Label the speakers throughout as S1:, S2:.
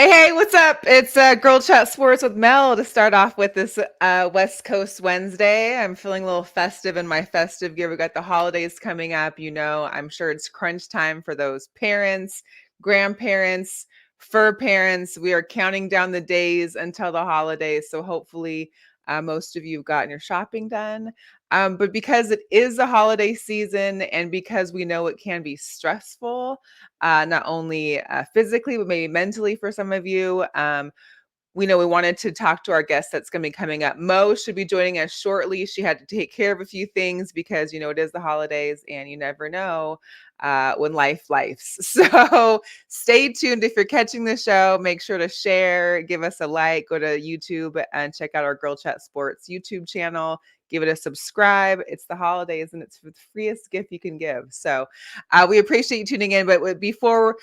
S1: Hey, what's up? It's Girl Chat Sports with Mel to start off with this West Coast Wednesday. I'm feeling a little festive in my festive gear. We got the holidays coming up. I'm sure it's crunch time for those parents, grandparents, fur parents. We are counting down the days until the holidays. So hopefully, most of you have gotten your shopping done. But because it is the holiday season and because we know it can be stressful, not only physically, but maybe mentally for some of you. We know we wanted to talk to our guest that's going to be coming up. Mo should be joining us shortly. She had to take care of a few things because, it is the holidays and you never know when life lifes. So stay tuned. If you're catching the show, make sure to share, give us a like, go to YouTube and check out our Girl Chat Sports YouTube channel. Give it a subscribe. It's the holidays and it's the freest gift you can give. So we appreciate you tuning in. But before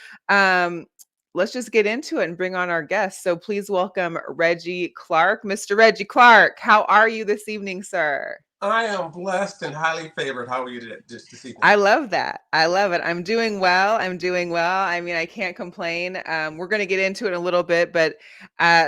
S1: let's just get into it and bring on our guest. So please welcome Reggie Clark. Mr. Reggie Clark, how are you this evening, sir?
S2: I am blessed and highly favored. How are you this evening?
S1: I love that. I love it. I'm doing well. I'm doing well. I mean, I can't complain. We're going to get into it in a little bit, but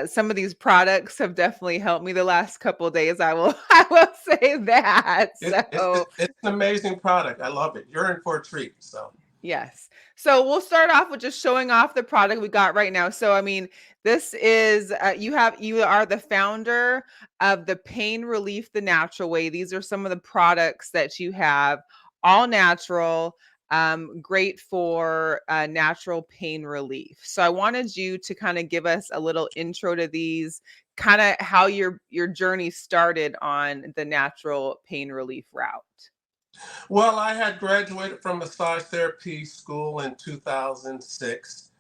S1: some of these products have definitely helped me the last couple of days. I will, I will say that. So
S2: It's an amazing product. I love it. You're in for a treat. So,
S1: yes. So we'll start off with just showing off the product we got right now. So I mean, this is you are the founder of the Pain Relief the Natural Way. These are some of the products that you have, all natural, great for natural pain relief. So I wanted you to kind of give us a little intro to these, kind of how your journey started on the natural pain relief route.
S2: well, I had graduated from massage therapy school in 2006,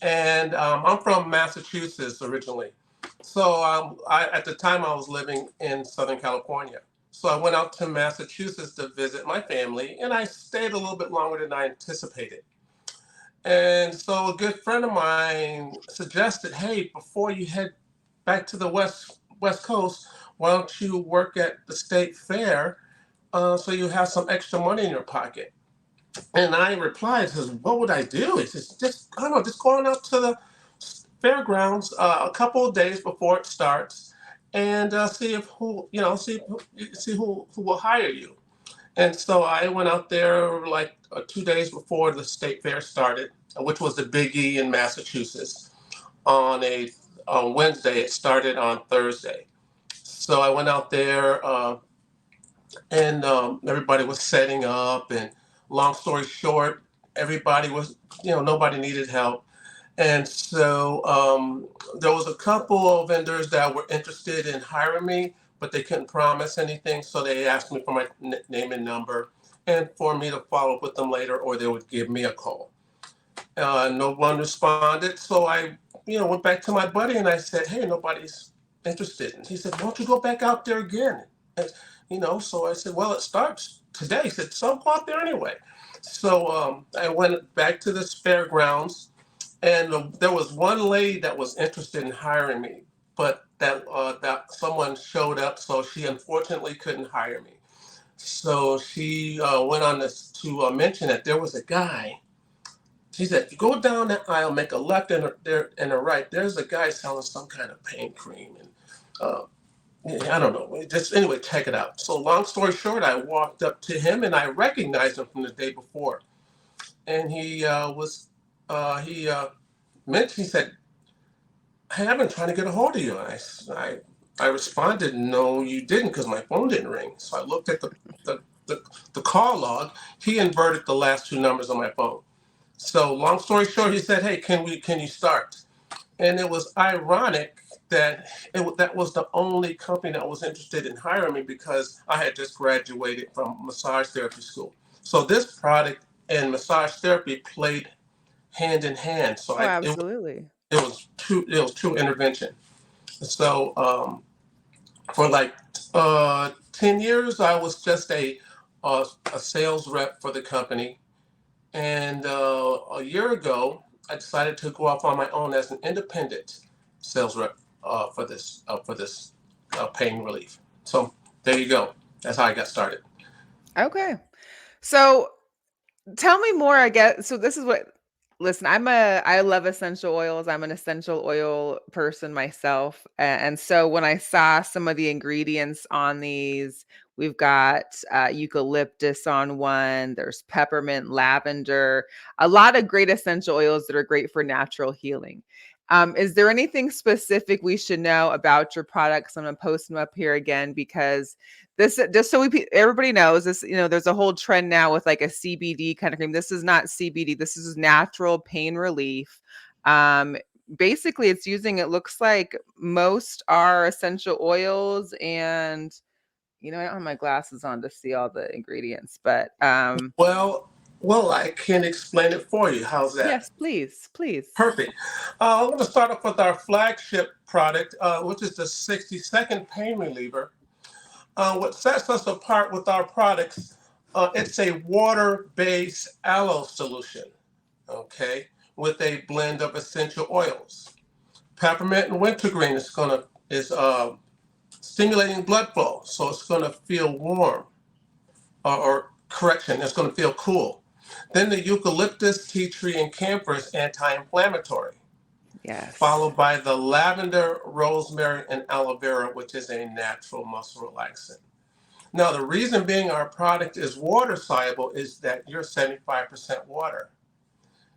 S2: and I'm from Massachusetts originally. So, at the time, I was living in Southern California. So I went out to Massachusetts to visit my family, and I stayed a little bit longer than I anticipated. And so a good friend of mine suggested, hey, before you head back to the West Coast, why don't you work at the state fair so you have some extra money in your pocket? And I replied, says, what would I do? He says, just I don't know, just going out to the fairgrounds a couple of days before it starts and see if who you know see who will hire you. And so I went out there like 2 days before the state fair started, which was the biggie in Massachusetts. On Wednesday, it started on Thursday. So I went out there, and everybody was setting up. And long story short, everybody was, nobody needed help. And so there was a couple of vendors that were interested in hiring me, but they couldn't promise anything. So they asked me for my name and number and for me to follow up with them later, or they would give me a call. No one responded. So I, went back to my buddy and I said, hey, nobody's interested. And he said, why don't you go back out there again? And, so I said, well, it starts today. He said, so go out there anyway. So I went back to this fairgrounds, and there was one lady that was interested in hiring me, but that someone showed up, so she unfortunately couldn't hire me. So she went on to mention that there was a guy. She said, "Go down that aisle, make a left and a right. There's a guy selling some kind of pain cream, and uh, yeah, I don't know. Just anyway, check it out." So long story short, I walked up to him and I recognized him from the day before, and he mentioned, he said, hey, I've been trying to get a hold of you. I responded, no, you didn't, because my phone didn't ring. So I looked at the call log. He inverted the last two numbers on my phone. So long story short, he said, hey, can you start? And it was ironic that that was the only company that was interested in hiring me because I had just graduated from massage therapy school. So this product and massage therapy played hand in hand. So
S1: Oh, absolutely.
S2: it was true intervention. So for like 10 years, I was just a sales rep for the company, and a year ago, I decided to go off on my own as an independent sales rep for this pain relief. So there you go. That's how I got started.
S1: Okay. So tell me more, I guess. So this is what Listen, I love essential oils. I'm an essential oil person myself. And so when I saw some of the ingredients on these, we've got eucalyptus on one, there's peppermint, lavender, a lot of great essential oils that are great for natural healing. Is there anything specific we should know about your products? I'm going to post them up here again because this, just so everybody knows this, there's a whole trend now with like a CBD kind of cream. This is not CBD. This is natural pain relief. Um, Basically it's using, it looks like most are essential oils, and I don't have my glasses on to see all the ingredients, but
S2: Well, well, I can explain it for you. How's that?
S1: yes, please.
S2: Perfect. I'm going to start off with our flagship product, which is the 60-second pain reliever. What sets us apart with our products, it's a water-based aloe solution, okay, with a blend of essential oils. Peppermint and wintergreen is stimulating blood flow, so it's gonna feel warm, or correction, it's gonna feel cool. Then the eucalyptus, tea tree, and camphor is anti-inflammatory,
S1: Yes.
S2: followed by the lavender, rosemary, and aloe vera, which is a natural muscle relaxant. Now, the reason being our product is water soluble is that you're 75% water.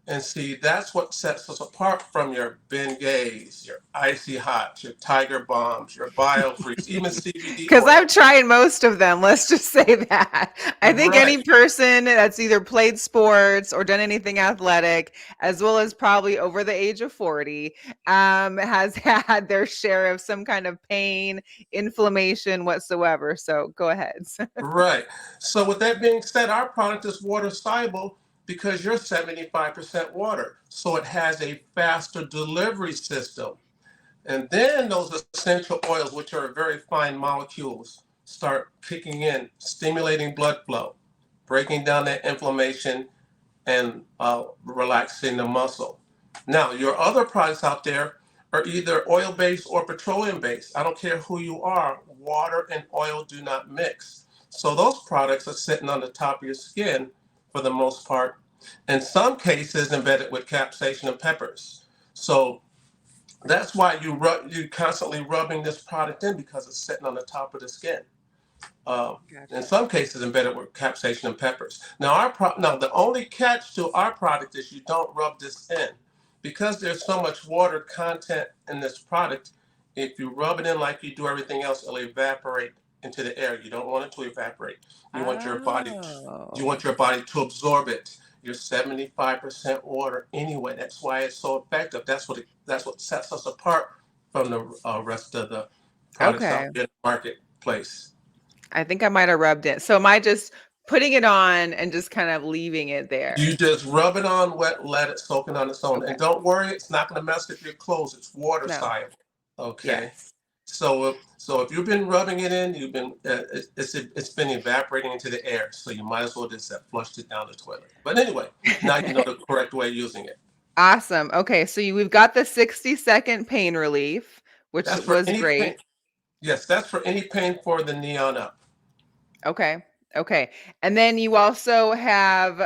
S2: And see, that's what sets us apart from your Bengays, your Icy Hots, your Tiger Bombs, your Biofreeze, even CBD
S1: Because
S2: oil.
S1: I've tried most of them. Let's just say that. I think
S2: Right,
S1: any person that's either played sports or done anything athletic, as well as probably over the age of 40, has had their share of some kind of pain, inflammation whatsoever. So go ahead.
S2: right. So, with that being said, our product is water soluble because you're 75% water. So, it has a faster delivery system. And then those essential oils, which are very fine molecules, start kicking in, stimulating blood flow, breaking down that inflammation, and relaxing the muscle. Now, your other products out there are either oil based or petroleum based. I don't care who you are, water and oil do not mix. So, those products are sitting on the top of your skin for the most part, in some cases, embedded with capsaicin and peppers. So, that's why you constantly rubbing this product in because it's sitting on the top of the skin. Uh, in
S1: Gotcha.
S2: some cases, embedded with capsaicin and peppers. Now the only catch to our product is you don't rub this in because there's so much water content in this product. If you rub it in like you do everything else, it'll evaporate into the air. You don't want it to evaporate. You want your body. You
S1: Oh.
S2: want your body to absorb it. You're 75% water anyway. That's why it's so effective. That's what sets us apart from the rest of the products out
S1: Okay.
S2: there in the marketplace.
S1: I think I might have rubbed it. So am I just putting it on and just kind of leaving it
S2: You
S1: there?
S2: just rub it on wet, let it soak in on its own.
S1: Okay.
S2: And don't worry, it's not going to mess with your clothes. It's water
S1: No.
S2: soluble. Okay.
S1: Yes.
S2: So if you've been rubbing it in, it's been evaporating into the air. So you might as well just have flushed it down the toilet. But anyway, now you know the correct way of using it.
S1: Awesome. Okay, so we've got the 60-second pain relief, which
S2: That's for
S1: was
S2: any pain.
S1: great.
S2: Yes, that's for any pain for the neon up.
S1: Okay. Okay. And then you also have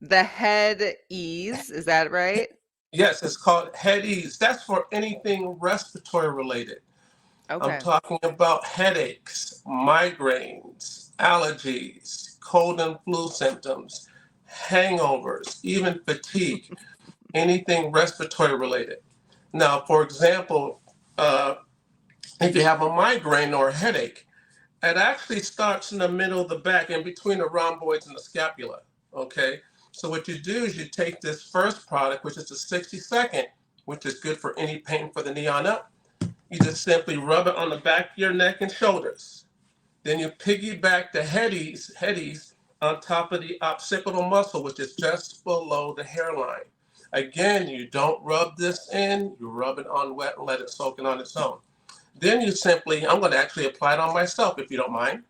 S1: the head ease, is that right?
S2: Yes, it's called head ease. That's for anything respiratory related. I'm
S1: Okay.
S2: talking about headaches, migraines, allergies, cold and flu symptoms, hangovers, even fatigue, anything respiratory related. Now, for example, uh, if you have a migraine or a headache, it actually starts in the middle of the back, in between the rhomboids and the scapula. Okay, so what you do is you take this first product, which is the 60-second, which is good for any pain for the knee on up. You just simply rub it on the back of your neck and shoulders. Then you piggyback the headies on top of the occipital muscle, which is just below the hairline. Again, you don't rub this in, you rub it on wet and let it soak in on its own. Then I'm going to actually apply it on myself if you don't mind.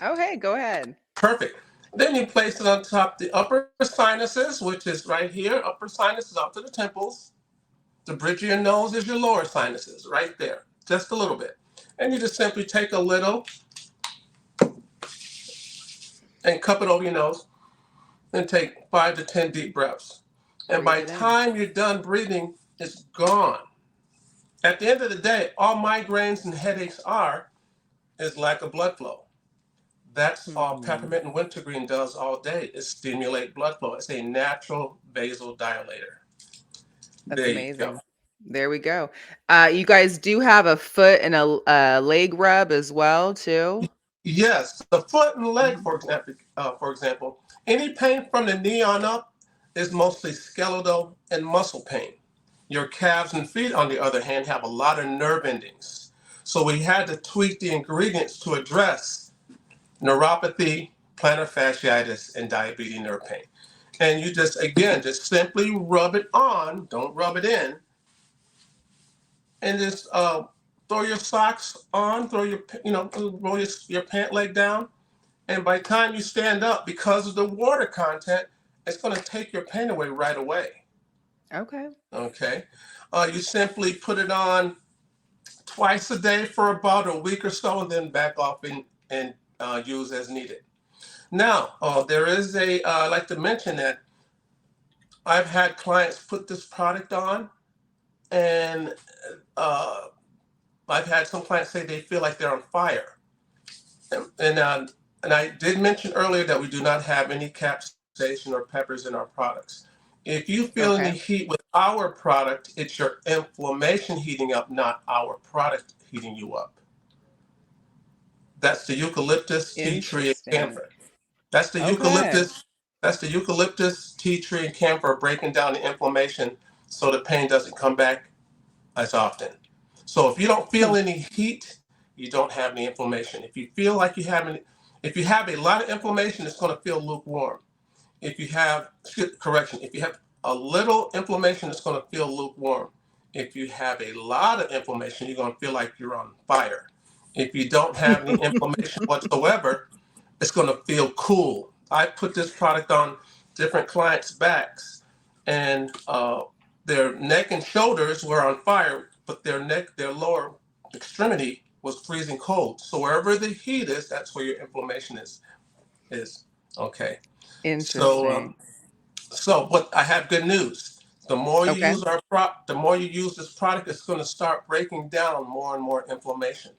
S1: Okay, go ahead.
S2: Perfect. Then you place it on top the upper sinuses, which is right here, upper sinuses up to the temples. The bridge of your nose is your lower sinuses, right there, just a little bit. And you just simply take a little and cup it over your nose and take 5 to 10 deep breaths. And
S1: Breathe
S2: by
S1: it in.
S2: time you're done breathing, it's gone. At the end of the day, all migraines and headaches are is lack of blood flow. That's all
S1: Hmm.
S2: peppermint and wintergreen does all day is stimulate blood flow. It's a natural vasodilator.
S1: That's
S2: There you go.
S1: amazing. There we go. You guys do have a foot and a leg rub as well, too?
S2: Yes, the foot and leg,
S1: Mhm.
S2: for example, any pain from the knee on up is mostly skeletal and muscle pain. Your calves and feet, on the other hand, have a lot of nerve endings. So we had to tweak the ingredients to address neuropathy, plantar fasciitis, and diabetes nerve pain. And you just, again, just simply rub it on, don't rub it in, and just throw your socks on, throw your, roll your pant leg down. And by the time you stand up, because of the water content, it's going to take your pain away right away.
S1: Okay.
S2: Okay. You simply put it on twice a day for about a week or so, and then back off and use as needed. Now, there is I'd like to mention that I've had clients put this product on, and uh, I've had some clients say they feel like they're on fire. And I did mention earlier that we do not have any capsaicin or peppers in our products. If you feel any
S1: Okay.
S2: heat with our product, it's your inflammation heating up, not our product heating you up. That's the eucalyptus, tea tree, and
S1: Interesting.
S2: camphor. That's the
S1: Okay.
S2: eucalyptus. That's the eucalyptus, tea tree, and camphor breaking down the inflammation so the pain doesn't come back as often. So if you don't
S1: Hmm.
S2: feel any heat, you don't have any inflammation. If you have a lot of inflammation, it's going to feel lukewarm. If you have, correction, if you have a little inflammation, it's going to feel lukewarm. If you have a lot of inflammation, you're going to feel like you're on fire. If you don't have any inflammation whatsoever, it's going to feel cool. I put this product on different clients' backs, and their neck and shoulders were on fire, but their lower extremity was freezing cold. So wherever the heat is, that's where your inflammation is. Okay. So
S1: Interesting.
S2: but I have good news.
S1: Okay.
S2: The more you use this product, it's going to start breaking down more and more inflammation.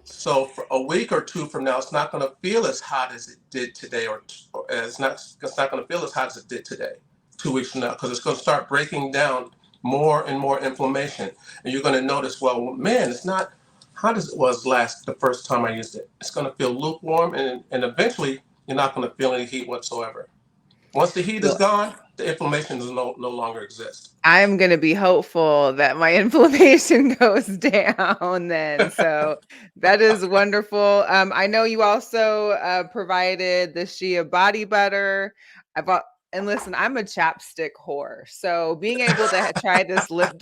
S2: So for a week or two from now, it's not going to feel as hot as it did today, or it's not going to feel as hot as it did today. 2 weeks from now, because it's going to start breaking down more and more inflammation, and you're going to notice, well, man, it's not hot as it was the first time I used it. It's going to feel lukewarm, and eventually you're not going to feel any heat whatsoever. Once the heat is
S1: Well,
S2: gone, the inflammation does no longer exist.
S1: I'm gonna be hopeful that my inflammation goes down then. So that is wonderful. I know you also provided the Shea body butter. I've al- and listen, I'm a chapstick whore. So being able to try this lip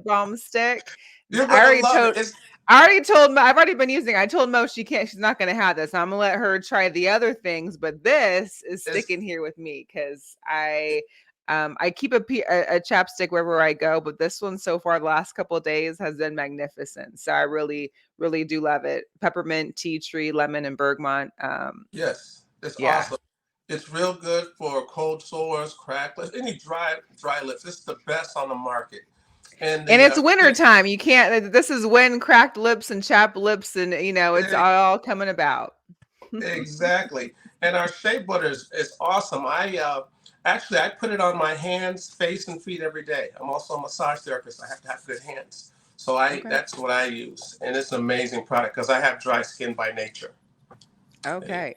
S1: balm stick,
S2: You're
S1: I
S2: gonna
S1: already
S2: love it.
S1: told. I already told Mo, I've already been using it. I told Mo she can't, she's not going to have this. I'm going to let her try the other things, but this is
S2: It's
S1: sticking here with me because I keep a chapstick wherever I go, but this one so far the last couple of days has been magnificent. So I really, really do love it. Peppermint, tea tree, lemon, and bergamot.
S2: Yes, it's
S1: Yeah,
S2: awesome. It's real good for cold sores, cracked lips, any dry lips. It's the best on the market. And
S1: and
S2: the
S1: it's winter time. You can't. This is when cracked lips and chapped lips, and it's
S2: eh,
S1: all coming about.
S2: exactly. And our shea butter is awesome. I put it on my hands, face, and feet every day. I'm also a massage therapist. I have to have good hands, so I
S1: Okay.
S2: that's what I use, and it's an amazing product because I have dry skin by nature. Eh,
S1: Okay.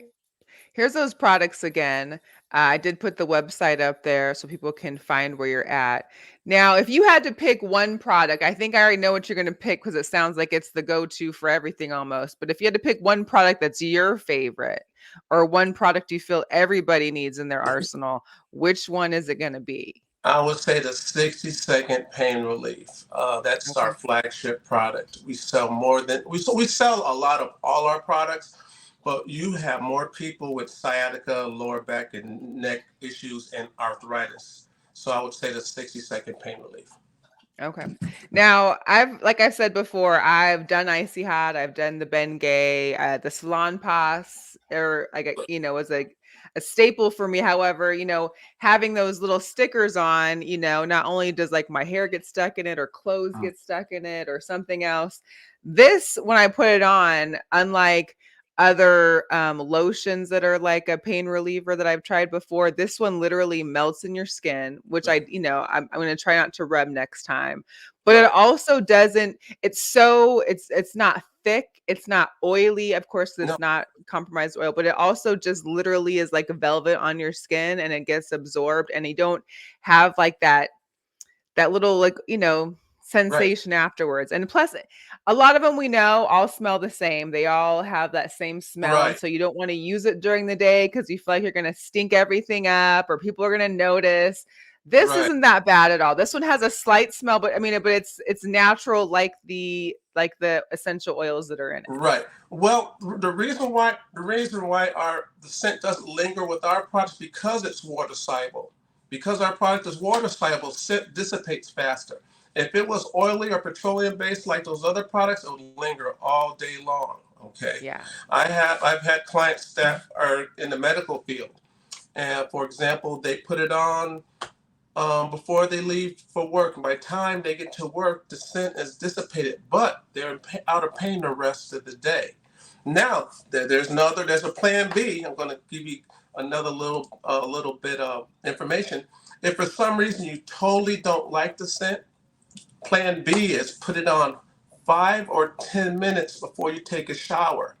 S1: Here's those products again. I did put the website up there so people can find where you're at. Now, if you had to pick one product, I think I already know what you're going to pick because it sounds like it's the go to for everything almost. But if you had to pick one product that's your favorite or one product you feel everybody needs in their arsenal, which one is it going to be?
S2: I would say the 60-second pain relief. That's our
S1: Okay.
S2: flagship product. We sell more than we sell a lot of all our products, but you have more people with sciatica, lower back and neck issues, and arthritis. So I would say the 60-second pain relief.
S1: Okay. Now, like I said before, I've done Icy Hot, I've done the Ben Gay, the Salon Pass, or like, was like, a staple for me. However, having those little stickers on, not only does like my hair get stuck in it or clothes get stuck in it or something else, this, when I put it on, unlike other lotions that are like a pain reliever that I've tried before, this one literally melts in your skin, which I'm going to try not to rub next time. But it also doesn't, it's not thick, it's not oily, of course
S2: No,
S1: it's not compromised oil, but it also just literally is like a velvet on your skin, and it gets absorbed, and you don't have like that little, like,
S2: right,
S1: sensation afterwards. And plus, a lot of them, we know, all smell the same. They all have that same smell, and
S2: right,
S1: so you don't want to use it during the day because you feel like you're going to stink everything up or people are going to notice. This
S2: right.
S1: isn't that bad at all. This one has a slight smell, but it's natural, like the essential oils that are in it.
S2: Right. Well, the reason why the scent doesn't linger with our product, because it's water soluble. Because our product is water soluble, scent dissipates faster. If it was oily or petroleum based like those other products, it would linger all day long. Okay.
S1: Yeah.
S2: I've had clients that are in the medical field, and for example, they put it on before they leave for work. And by the time they get to work, the scent is dissipated, but they're out of pain the rest of the day. Now, there's a plan B. I'm going to give you another little bit of information. If for some reason you totally don't like the scent, plan B is put it on 5 or 10 minutes before you take a shower.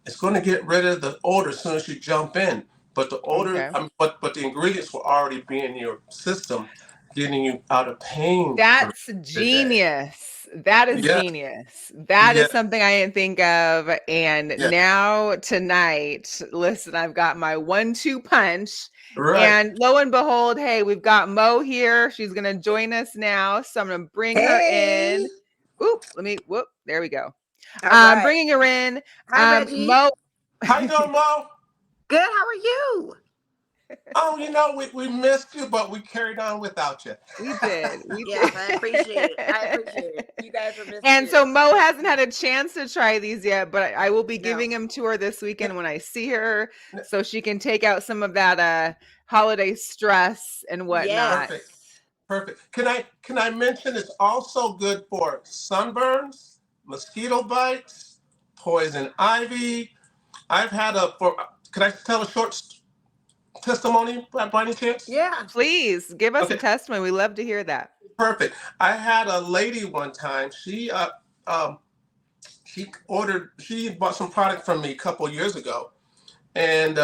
S2: It's going to get rid of the odor as soon as you jump in. But the odor,
S1: Okay.
S2: but the ingredients will already be in your system, getting you out of pain for
S1: That's
S2: the day.
S1: genius. That is
S2: Yeah,
S1: genius. That
S2: yeah,
S1: is something I didn't think of. And
S2: yeah.
S1: now tonight, listen, I've got my 1-2 punch.
S2: Right.
S1: And lo and behold, hey, we've got Mo here. She's going to join us now. So I'm going to bring her in.
S3: Hey.
S1: Oop, whoop, there we go.
S3: All right.
S1: Bringing her in.
S3: Hi, Reggie.
S1: Mo.
S2: How you doing, Mo?
S3: Good. How are you?
S2: Oh, we missed you, but we carried on without you.
S1: We did. We
S3: Yes,
S1: did.
S3: I appreciate it. I appreciate it. You guys are missing
S1: And
S3: it.
S1: so Mo hasn't had a chance to try these yet, but I will be
S3: No.
S1: giving them to her this
S2: Yeah,
S1: weekend when I see her,
S2: yeah,
S1: so she can take out some of that holiday stress and whatnot.
S2: perfect,
S3: Yes.
S2: perfect. Can I mention it's also good for sunburns, mosquito bites, poison ivy. I've had a for. Can I tell a short testimony by any chance?
S3: Yeah.
S1: Please give us a
S2: Okay,
S1: testimony. We love to hear that.
S2: perfect. I had a lady one time. Um she bought some product from me a couple years ago, and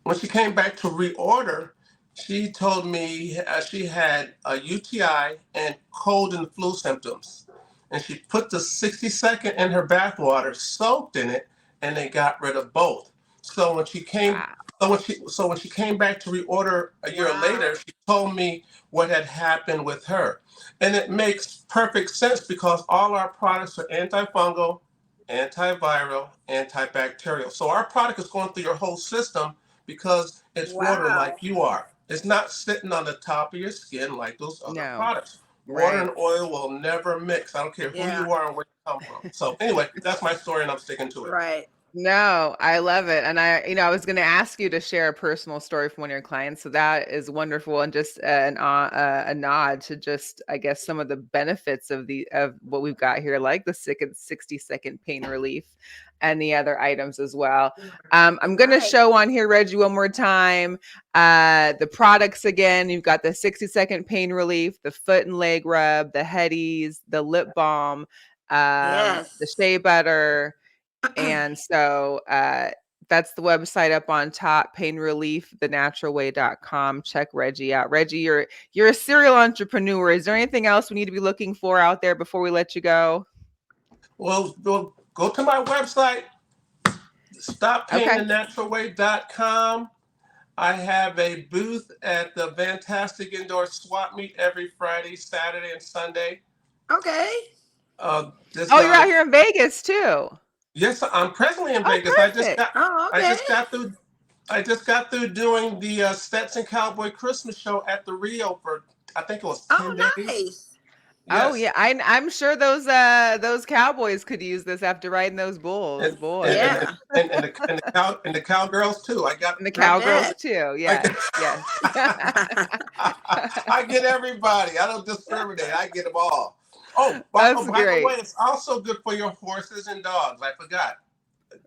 S2: when she came back to reorder, she told me she had a UTI and cold and flu symptoms, and she put the 60-second in her bath water, soaked in it, and they got rid of both. So when she came,
S1: Wow.
S2: so when she came back to reorder a year
S3: Wow.
S2: later, she told me what had happened with her, and it makes perfect sense because all our products are antifungal, antiviral, antibacterial. So our product is going through your whole system because it's water like
S3: Wow.
S2: you are. It's not sitting on the top of your skin like those other
S1: No.
S2: products. Water and
S1: Right.
S2: oil will never mix. I don't care who
S3: Yeah.
S2: you are and where you come from. So anyway, that's my story and I'm sticking to it.
S3: Right.
S1: No, I love it. And I was going to ask you to share a personal story from one of your clients. So that is wonderful. And just a nod to just, I guess, some of the benefits of what we've got here, like the 60-second pain relief and the other items as well. I'm going to
S3: Right.
S1: show on here, Reggie, one more time, the products again. You've got the 60-second pain relief, the foot and leg rub, the headies, the lip balm, the
S3: Yes.
S1: shea butter. And so that's the website up on top, painrelief.thenaturalway.com. Check Reggie out. Reggie, you're a serial entrepreneur. Is there anything else we need to be looking for out there before we let you go?
S2: Well, go to my website,
S1: Okay.
S2: stoppaintthenaturalway.com. I have a booth at the Fantastic Indoor Swap Meet every Friday, Saturday, and Sunday.
S3: Okay.
S2: This
S1: Oh, you're out here in Vegas too.
S2: Yes, I'm presently in
S1: Oh,
S2: Vegas.
S1: perfect.
S3: Oh,
S2: I
S3: okay.
S2: just got through I just got through doing the Stetson Cowboy Christmas show at the Rio for I think it was 10
S3: Oh,
S2: days.
S3: nice.
S1: Oh
S2: Yes.
S1: yeah, I'm sure those cowboys could use this after riding those bulls,
S2: And
S1: boy.
S3: Yeah,
S2: and the cowgirls too. I got
S1: And the
S3: I
S1: cowgirls
S3: bet.
S1: too.
S2: I get
S1: Yes, yes.
S2: I get everybody. I don't discriminate. I get them all.
S1: That's
S2: By the way,
S1: great.
S2: it's also good for your horses and dogs. I forgot.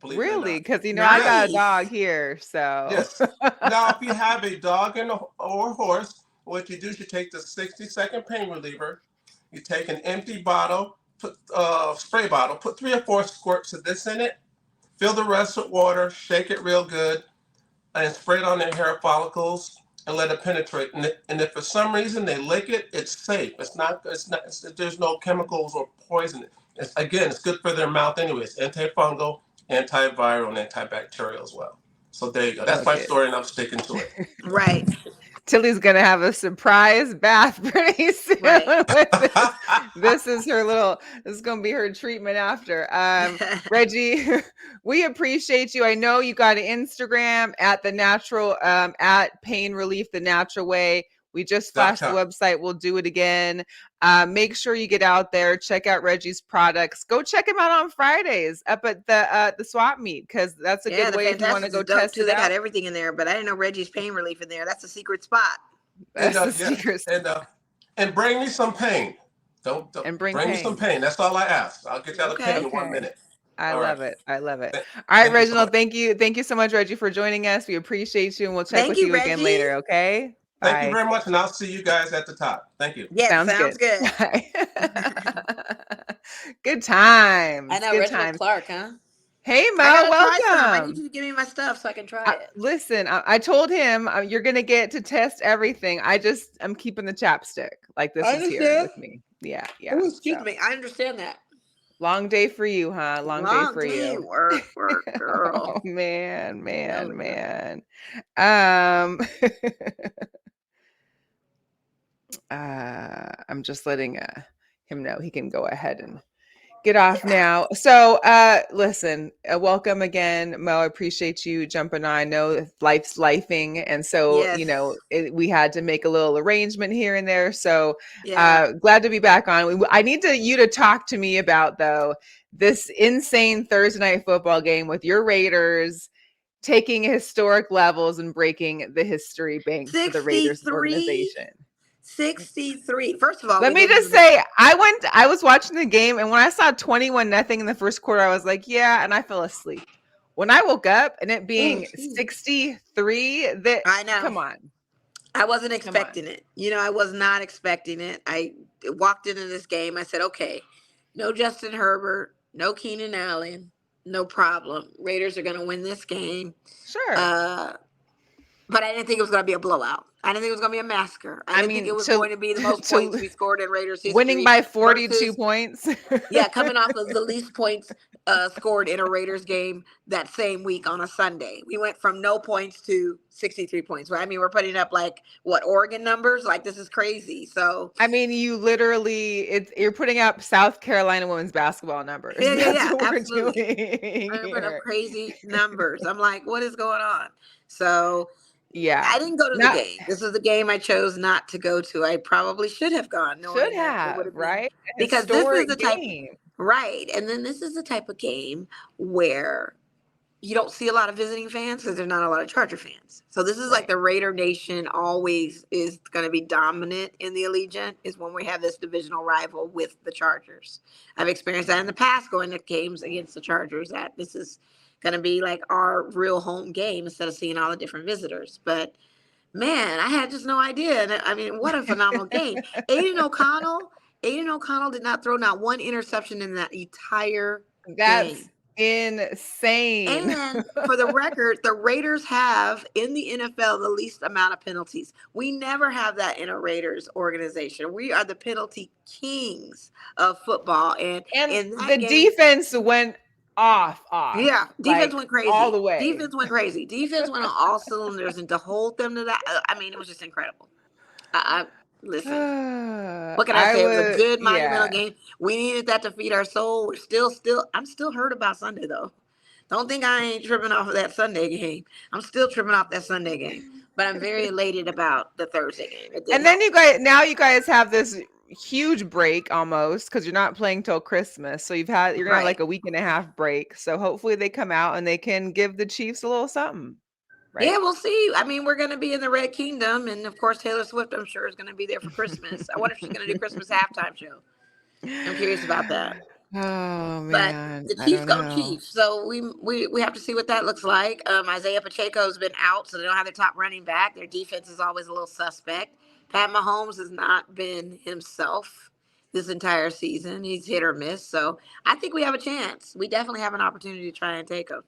S2: Believe it or
S1: Really,
S2: not.
S1: because I got a
S2: Yes.
S1: dog
S3: Nice.
S1: here, so
S2: Yes. Now, if you have a dog or a horse, what you do is you take the 60-second pain reliever. You take an empty bottle, put spray bottle, put 3 or 4 squirts of this in it. Fill the rest with water. Shake it real good, and spray it on their hair follicles and let it penetrate. And if for some reason they lick it, it's safe. It's not. There's no chemicals or poison. It's good for their mouth anyways. Antifungal, antiviral, and antibacterial as well. So there you go. That's
S1: look
S2: my
S1: it.
S2: story, and I'm sticking to it.
S3: Right.
S1: Tilly's gonna have a surprise bath pretty soon
S3: Right.
S1: with this. This is her little. This is gonna be her treatment after. Reggie, we appreciate you. I know you got an Instagram at the natural at Pain Relief the Natural Way. We just flashed the
S2: .com.
S1: website. We'll do it again. Make sure you get out there, check out Reggie's products. Go check him out on Fridays up at the swap meet, because that's a
S3: Yeah,
S1: good
S3: the
S1: way if you want to
S3: Fantastics
S1: go
S3: is dope
S1: test
S3: too.
S1: it
S3: They got
S1: out.
S3: everything in there, but I didn't know Reggie's pain relief in there. That's a secret spot.
S2: And
S1: That's the
S2: yeah,
S1: secret.
S2: and bring me some pain. Don't
S1: And bring
S2: bring me some
S1: pain.
S2: pain. That's all I ask. I'll get you out of pain
S3: Okay.
S2: in 1
S1: Okay.
S2: minute.
S1: I
S2: All right.
S1: love it. I love it.
S2: Th-
S1: All right,
S2: Thank you so
S1: Reginald,
S2: much.
S1: thank you. Thank you so much, Reggie, for joining us. We appreciate you, and we'll check
S3: Thank
S1: with
S3: you,
S1: you again
S3: Reggie.
S1: later, okay?
S2: Thank you
S1: Bye.
S2: very much, and I'll see you guys at the top. Thank you.
S3: Yes,
S1: Sounds
S3: sounds
S1: good.
S3: good.
S1: Bye. Good
S3: I
S1: times.
S3: know,
S1: Good
S3: Reggie
S1: times.
S3: Clark, huh?
S1: Hey,
S3: I
S1: Mo,
S3: gotta try some. I need
S1: welcome.
S3: you to give me my stuff so I can try it.
S1: Listen, I told him you're going to get to test everything. I'm keeping the chapstick. Like, this
S3: I
S1: is here
S3: understand.
S1: with me. Yeah, yeah.
S3: Oh, excuse
S1: So,
S3: me. I understand that.
S1: long day for you, huh? Long day
S3: Long
S1: for
S3: day,
S1: you.
S3: work, girl.
S1: Oh, man,
S3: Tell
S1: man,
S3: her.
S1: man. Um, I'm just letting him know he can go ahead and get off
S3: Yeah.
S1: now. So, listen, welcome again, Mo. I appreciate you jumping on. I know life's lifing, and so
S3: Yes.
S1: we had to make a little arrangement here and there. So,
S3: Yeah.
S1: glad to be back on. I need you to talk to me about though this insane Thursday night football game with your Raiders taking historic levels and breaking the history bank for the Raiders
S3: 63.
S1: organization.
S3: 63. First of all,
S1: Let
S3: we
S1: me
S3: didn't
S1: just
S3: even.
S1: say, I was watching the game, and when I saw 21-0 in the first quarter, I was like, yeah, and I fell asleep. When I woke up and it
S3: Oh,
S1: being 63,
S3: I know.
S1: come on.
S3: I wasn't
S1: Come on.
S3: expecting it. I was not expecting it. I walked into this game. I said, okay, no Justin Herbert, no Keenan Allen, no problem. Raiders are going to win this game.
S1: Sure.
S3: But I didn't think it was going to be a blowout. I didn't think it was going to be a massacre. I didn't think it was
S1: to
S3: going to be the most points
S1: to
S3: we scored in Raiders history.
S1: winning by 42
S3: versus,
S1: points.
S3: yeah, coming off of the least points scored in a Raiders game that same week on a Sunday. We went from no points to 63 points. I mean, we're putting up like Oregon numbers? Like, this is crazy. So
S1: I mean, you literally, you're putting up South Carolina women's basketball numbers. That's what we're
S3: absolutely.
S1: doing
S3: We're putting up
S1: here.
S3: crazy numbers. I'm like, what is going on? So
S1: Yeah.
S3: I didn't go to the game. This is the game I chose not to go to. I probably should have gone, knowing
S1: Should
S3: that it would
S1: have,
S3: have been,
S1: right?
S3: because this is
S1: Historic
S3: the type,
S1: game.
S3: right? And then this is the type of game where you don't see a lot of visiting fans because there's not a lot of Charger fans. So this is like the Raider Nation always is going to be dominant in the Allegiant, is when we have this divisional rival with the Chargers. I've experienced that in the past going to games against the Chargers, that this is going to be like our real home game instead of seeing all the different visitors. But man, I had just no idea. And I mean, what a phenomenal game. Aiden O'Connell did not throw not one interception in that entire
S1: That's
S3: game.
S1: insane.
S3: And for the record, the Raiders have in the NFL the least amount of penalties. We never have that in a Raiders organization. We are the penalty kings of football. And in that
S1: the
S3: game,
S1: defense went off.
S3: Yeah, defense
S1: like,
S3: went crazy.
S1: all the way.
S3: Defense went crazy. Defense went on all cylinders, and to hold them to that, I mean, it was just incredible. Listen. What can I say? It was a good monumental game. We needed that to feed our soul. I'm still hurt about Sunday though. Don't think I ain't tripping off of that Sunday game. I'm still tripping off that Sunday game. But I'm very elated about the Thursday game.
S1: And then you guys have this huge break almost because you're not playing till Christmas. So you're gonna have like
S3: Right.
S1: a week and a half break. So hopefully they come out and they can give the Chiefs a little something,
S3: Yeah,
S1: right?
S3: we'll see. I mean, we're going to be in the Red Kingdom, and of course, Taylor Swift, I'm sure, is going to be there for Christmas. I wonder if she's going to do Christmas halftime show. I'm curious about that.
S1: Oh
S3: But
S1: man,
S3: the
S1: I
S3: Chiefs
S1: don't
S3: go
S1: know.
S3: Chiefs, so we have to see what that looks like. Isaiah Pacheco's been out, so they don't have their top running back. Their defense is always a little suspect. Pat Mahomes has not been himself this entire season. He's hit or miss. So I think we have a chance. We definitely have an opportunity to try and take him. It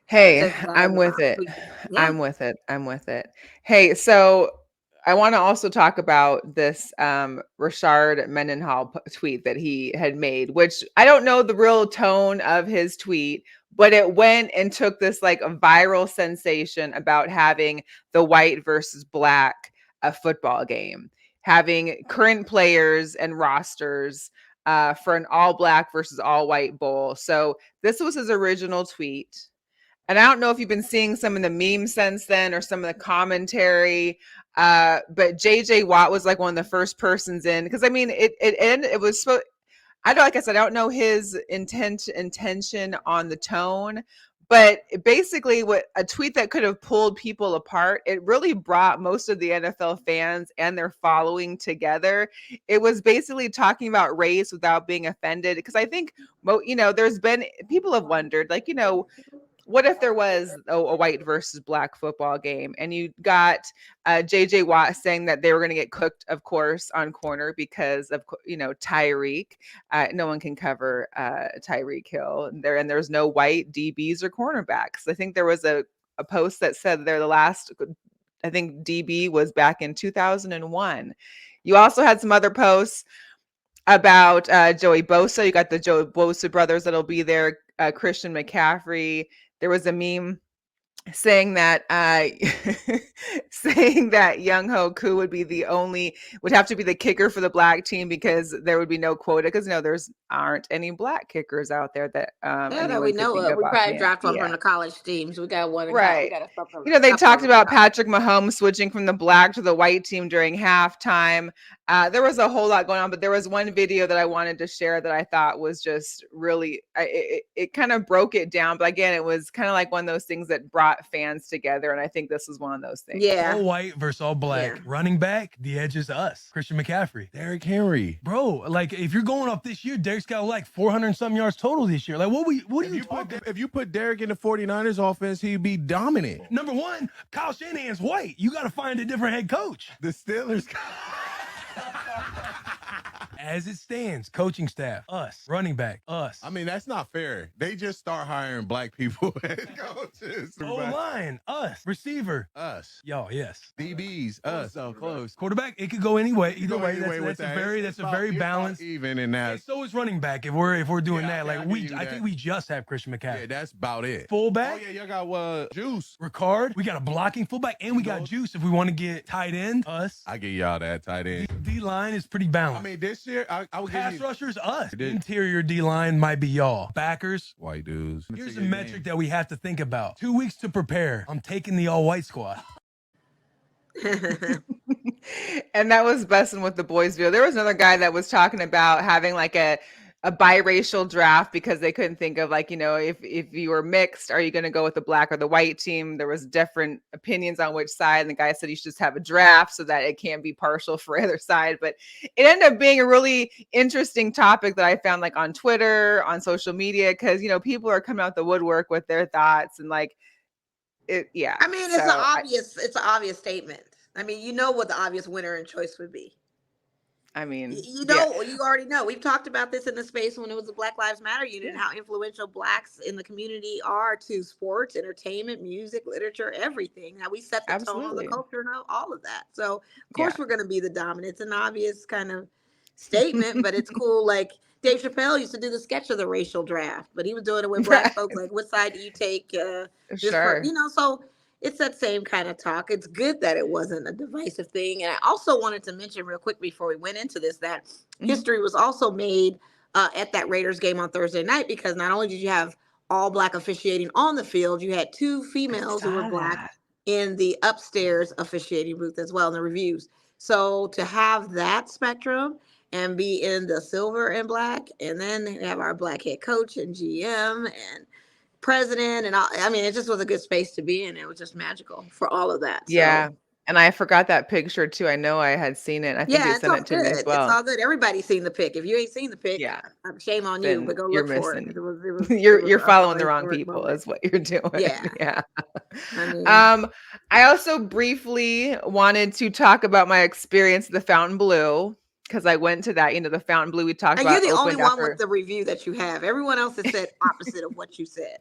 S1: Hey,
S3: says that
S1: I'm
S3: in
S1: with
S3: my
S1: it.
S3: tweet. Yeah.
S1: I'm with it. I'm with it. Hey, so I want to also talk about this Rashard Mendenhall tweet that he had made, which I don't know the real tone of his tweet, but it went and took this like a viral sensation about having the white versus black football game, having current players and rosters for an all black versus all white bowl. So this was his original tweet. And I don't know if you've been seeing some of the memes since then or some of the commentary. But JJ Watt was like one of the first persons in because I mean it was so I don't like I said, I don't know his intention on the tone, but basically what a tweet that could have pulled people apart, it really brought most of the NFL fans and their following together. It was basically talking about race without being offended. Because I think there's been people have wondered, like, what if there was a white versus black football game and you got JJ Watt saying that they were going to get cooked, of course, on corner because of Tyreek. No one can cover Tyreek Hill and there's no white DBs or cornerbacks. I think there was a post that said they're the last. I think DB was back in 2001. You also had some other posts about Joey Bosa. You got the Joey Bosa brothers that'll be there. Christian McCaffrey. There was a meme saying that saying that Young Ho Koo would have to be the kicker for the black team because there would be no quota because there's aren't any black kickers out there that
S3: Yeah, that we
S1: anyone could
S3: know
S1: think
S3: of.
S1: of
S3: We probably
S1: offhand.
S3: draft one from
S1: Yeah.
S3: the college teams. We got one in college. We
S1: Right.
S3: got a couple,
S1: They
S3: couple of
S1: talked
S3: them in
S1: about
S3: college.
S1: Patrick Mahomes switching from the black to the white team during halftime. There was a whole lot going on, but there was one video that I wanted to share that I thought was just really, it kind of broke it down. But again, it was kind of like one of those things that brought fans together. And I think this was one of those things.
S3: Yeah.
S4: All white versus all black.
S3: Yeah.
S4: Running back, the edge is us. Christian McCaffrey.
S5: Derrick Henry.
S4: Bro, like if you're going off this year, Derrick's got like 400 and some yards total this year. Like what are you talking about?
S5: If you put Derrick in the 49ers offense, he'd be dominant.
S4: Number one, Kyle Shanahan's white. You got to find a different head coach.
S5: The Steelers.
S4: As it stands, coaching staff, us. Running back, us.
S5: I mean, that's not fair. They just start hiring black people as coaches.
S4: O-line, us. Receiver,
S5: Us.
S4: y'all, yes.
S5: DBs, us.
S4: So close. Quarterback, it could go any way. Either way, that's a very balanced.
S5: Even in that.
S4: And so is running back. If we're doing that, like I
S5: that.
S4: think we just have Christian McCaffrey.
S5: Yeah, that's about it.
S4: Fullback.
S5: Oh, yeah, y'all got Juice.
S4: Ricard. We got a blocking fullback, and we got Juice if we want to get tight end. Us.
S5: I give y'all that tight end.
S4: D-line is pretty balanced.
S5: I mean, this year, I would
S4: Pass
S5: give you
S4: rushers, us.
S5: It is.
S4: Interior D-line might be y'all. Backers.
S5: white dudes.
S4: Here's a metric that we have to think about. 2 weeks to prepare. I'm taking the all-white squad.
S1: And that was Besson with the boys video. There was another guy that was talking about having like a biracial draft because they couldn't think of like, if you were mixed, are you going to go with the black or the white team? There was different opinions on which side. And the guy said you should just have a draft so that it can't be partial for either side. But it ended up being a really interesting topic that I found like on Twitter, on social media, because, people are coming out the woodwork with their thoughts and like it. Yeah.
S3: I mean, it's an obvious statement. I mean, you know what the obvious winner and choice would be. You already know. We've talked about this in the space when it was the Black Lives Matter unit, and how influential blacks in the community are to sports, entertainment, music, literature, everything. Now we set the tone of the culture and all of that. So of course we're going to be the dominant. It's an obvious kind of statement, but it's cool. Like Dave Chappelle used to do the sketch of the racial draft, but he was doing it with black folks. Like, what side do you take?
S1: Sure.
S3: So it's that same kind of talk. It's good that it wasn't a divisive thing. And I also wanted to mention real quick before we went into this that history was also made at that Raiders game on Thursday night, because not only did you have all black officiating on the field, you had two females who were black in the upstairs officiating booth as well in the reviews. So to have that spectrum and be in the silver and black, and then have our black head coach and GM and president and all, I mean, it just was a good space to be in. It was just magical for all of that.
S1: Yeah.
S3: So
S1: And I forgot that picture too. I know I had seen it. I think you
S3: yeah, it's
S1: sent
S3: all
S1: it to me as
S3: good. It's
S1: well.
S3: all good. Everybody's seen the pic. If you ain't seen the pic,
S1: Yeah.
S3: shame on you,
S1: Then
S3: but go
S1: you're
S3: look for it.
S1: missing.
S3: It was
S1: You're
S3: a
S1: following the wrong
S3: historic
S1: people
S3: moment.
S1: is what you're doing.
S3: Yeah.
S1: Yeah.
S3: I mean,
S1: I also briefly wanted to talk about my experience at the Fountain Blue because I went to that, the Fountain Blue we talked
S3: and you're
S1: about
S3: the only
S1: opened
S3: one with
S1: after.
S3: the review that you have. Everyone else has said opposite of what you said